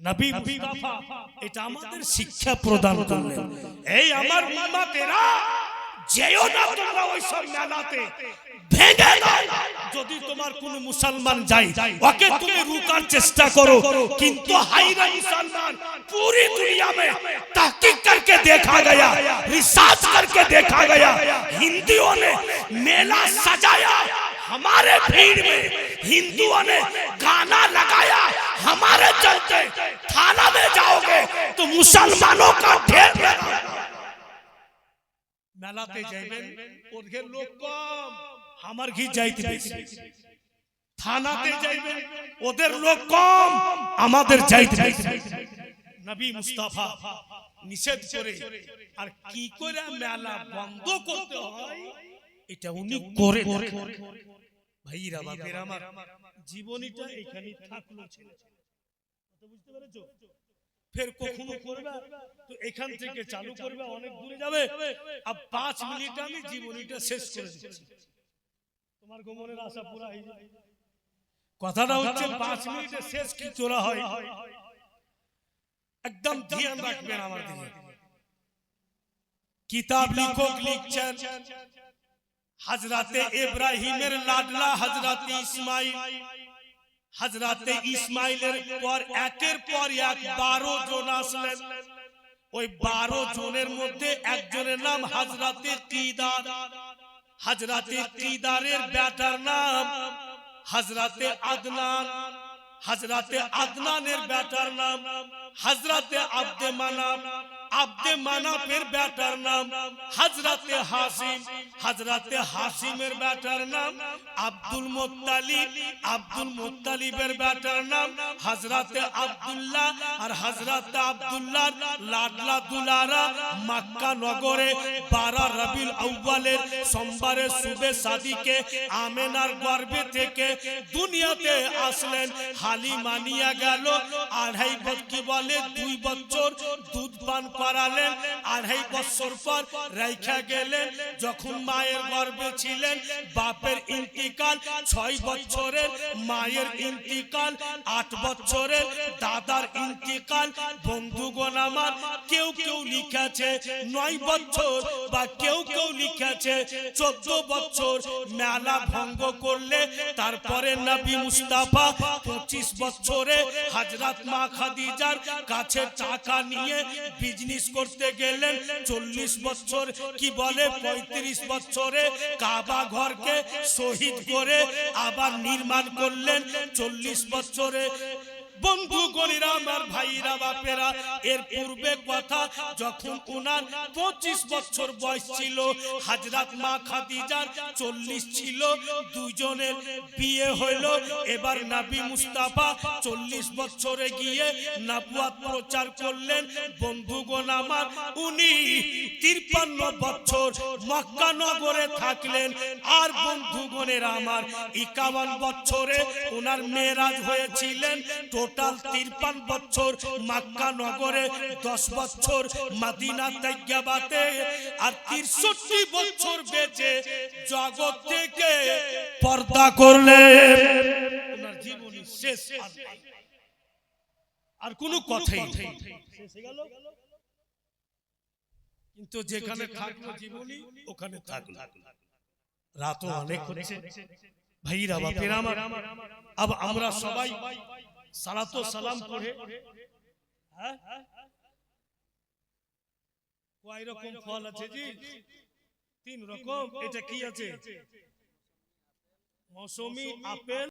নবী মুস্তাফা এটা আমাদের শিক্ষা প্রদান করলেন। এই আমার উম্মতেরা, যেও না তোমরা ওই সব মেলাতে, ভেঙে দাও। যদি তোমার কোন মুসলমান যায়, ওকে তুমি রুকার চেষ্টা করো, কিন্তু হাইরা मुसलमान पूरी दुनिया में तहकीक करके देखा गया, रिसर्च करके देखा गया, हिंदुओं ने मेला सजाया हमारे भीड़ में, हिंदुओं ने गाना लगाया हमारे चलते, थाना में जाओगे तो मुसलमानों का ढेर लगा। মেলাতে যাইবেন, ওদের লোক কম, আমার ঘি যাইতে বেশি। থানাতে যাইবেন, ওদের লোক কম, আমাদের যাইতে বেশি। নবী মুস্তাফা নিষেধ করে, আর কি করে মেলা বন্ধ করতে হয় এটা উনি করে দেখেন। ভাইরা বাপের আমার, জীবনীটা এখানে থাকলো ছিল, বুঝতে পেরেছো? ফের কখনো করবে তো এখান থেকে চালু করবে, অনেক দূরে যাবে। আর 5 মিনিট আমি জীবনীটা শেষ করে দিচ্ছি, তোমার গোমনের আশা পুরা হয়ে যাবে। কথাটা হচ্ছে 5 মিনিটে শেষ কি তোরা হয়, একদম ধ্যান রাখবেন আমার দিকে। কিতাব লেখক লিখছেন, হযরতে ইব্রাহিমের লাডলা হযরতে ইসমাইল, হযরতে ইসমাইলের পর একের পর এক 12 জন আসলেন। ওই 12 জনের মধ্যে একজনের নাম হযরতে কিদার। হযরতে কিদারের বেটার নাম হযরতে আদনান। হযরতে আদনানের বেটার নাম হযরতে আব্দে মানাফ। আব্দে মানাফের বেটার নাম হযরতে হাসিম। হযরতে হাসিমের বেটার নাম আব্দুল মুত্তালিব। আব্দুল মুত্তালিবের বেটার নাম হযরতে আব্দুল্লাহ। আর হযরতে আব্দুল্লাহর লাডলা দুলারা মক্কা নগরে 12 রবিউল আউয়ালের সোমবারে সুবে সাদিকে আমেনার গর্ভে থেকে দুনিয়াতে আসলেন। হালিমা নিয়ে গেল, 2 বছর দুধ পান করালেন। 2.5 বছর পর রাইখা গেলেন। যখন মায়ের গর্ভে ছিলেন, বাপের ইন্তিকাল 6 বছরের, মায়ের ইন্তিকাল 8 বছরের, দাদার ইন্তিকাল। বন্ধুগণ আমার, কেউ কেউ লিখেছে 9 বছর, বা কেউ কেউ লিখেছে 14 বছর মেলা ভঙ্গ করলে। তারপরে নবী মুস্তাফা 25 বছরে হযরত মা খাদিজার কাছে টাকা নিয়ে বিজনেস করতে গেলেন। 40 বছর কি বলে 35 বছরে কাবা ঘরকে শহীদ করে আবার নির্মাণ করলেন। 40 বছরে বন্ধুগণেরা আমার, ভাইরা বাপেরা, এর পূর্বে কথা যখন উনার 25 বছর বয়স ছিল, হযরত মা খাদিজার 40 ছিল, দুজনের বিয়ে হইল। এবার নবী মুস্তাফা 40 বছরে গিয়ে নবুয়ত প্রচার করলেন। বন্ধুগণ আমার, উনি 53 বছর মক্কা নগরে থাকলেন। আর বন্ধুগণের আমার, 51 বছরে উনার মেরাজ হয়েছিলেন। টোটাল 53 বছর মক্কা নগরে, 10 বছর মদিনা তৈয়বাতে, আর 63 বছর বেঁচে জগৎ থেকে পর্দা করলেন। ওনার জীবনী শেষ, আর কোনো কথাই নেই, শেষ হয়ে গেল। কিন্তু যেখানে থাকলো জীবনী, ওখানে থাকলো। রাতও অনেক হচ্ছে, ভাইরা বাপেরা আমার। আব আমরা সবাই সালাত ও সালাম পড়ে, কয় রকম ফল আছে জি? 3 রকম। এটা কি আছে? মৌসুমী, আপেল,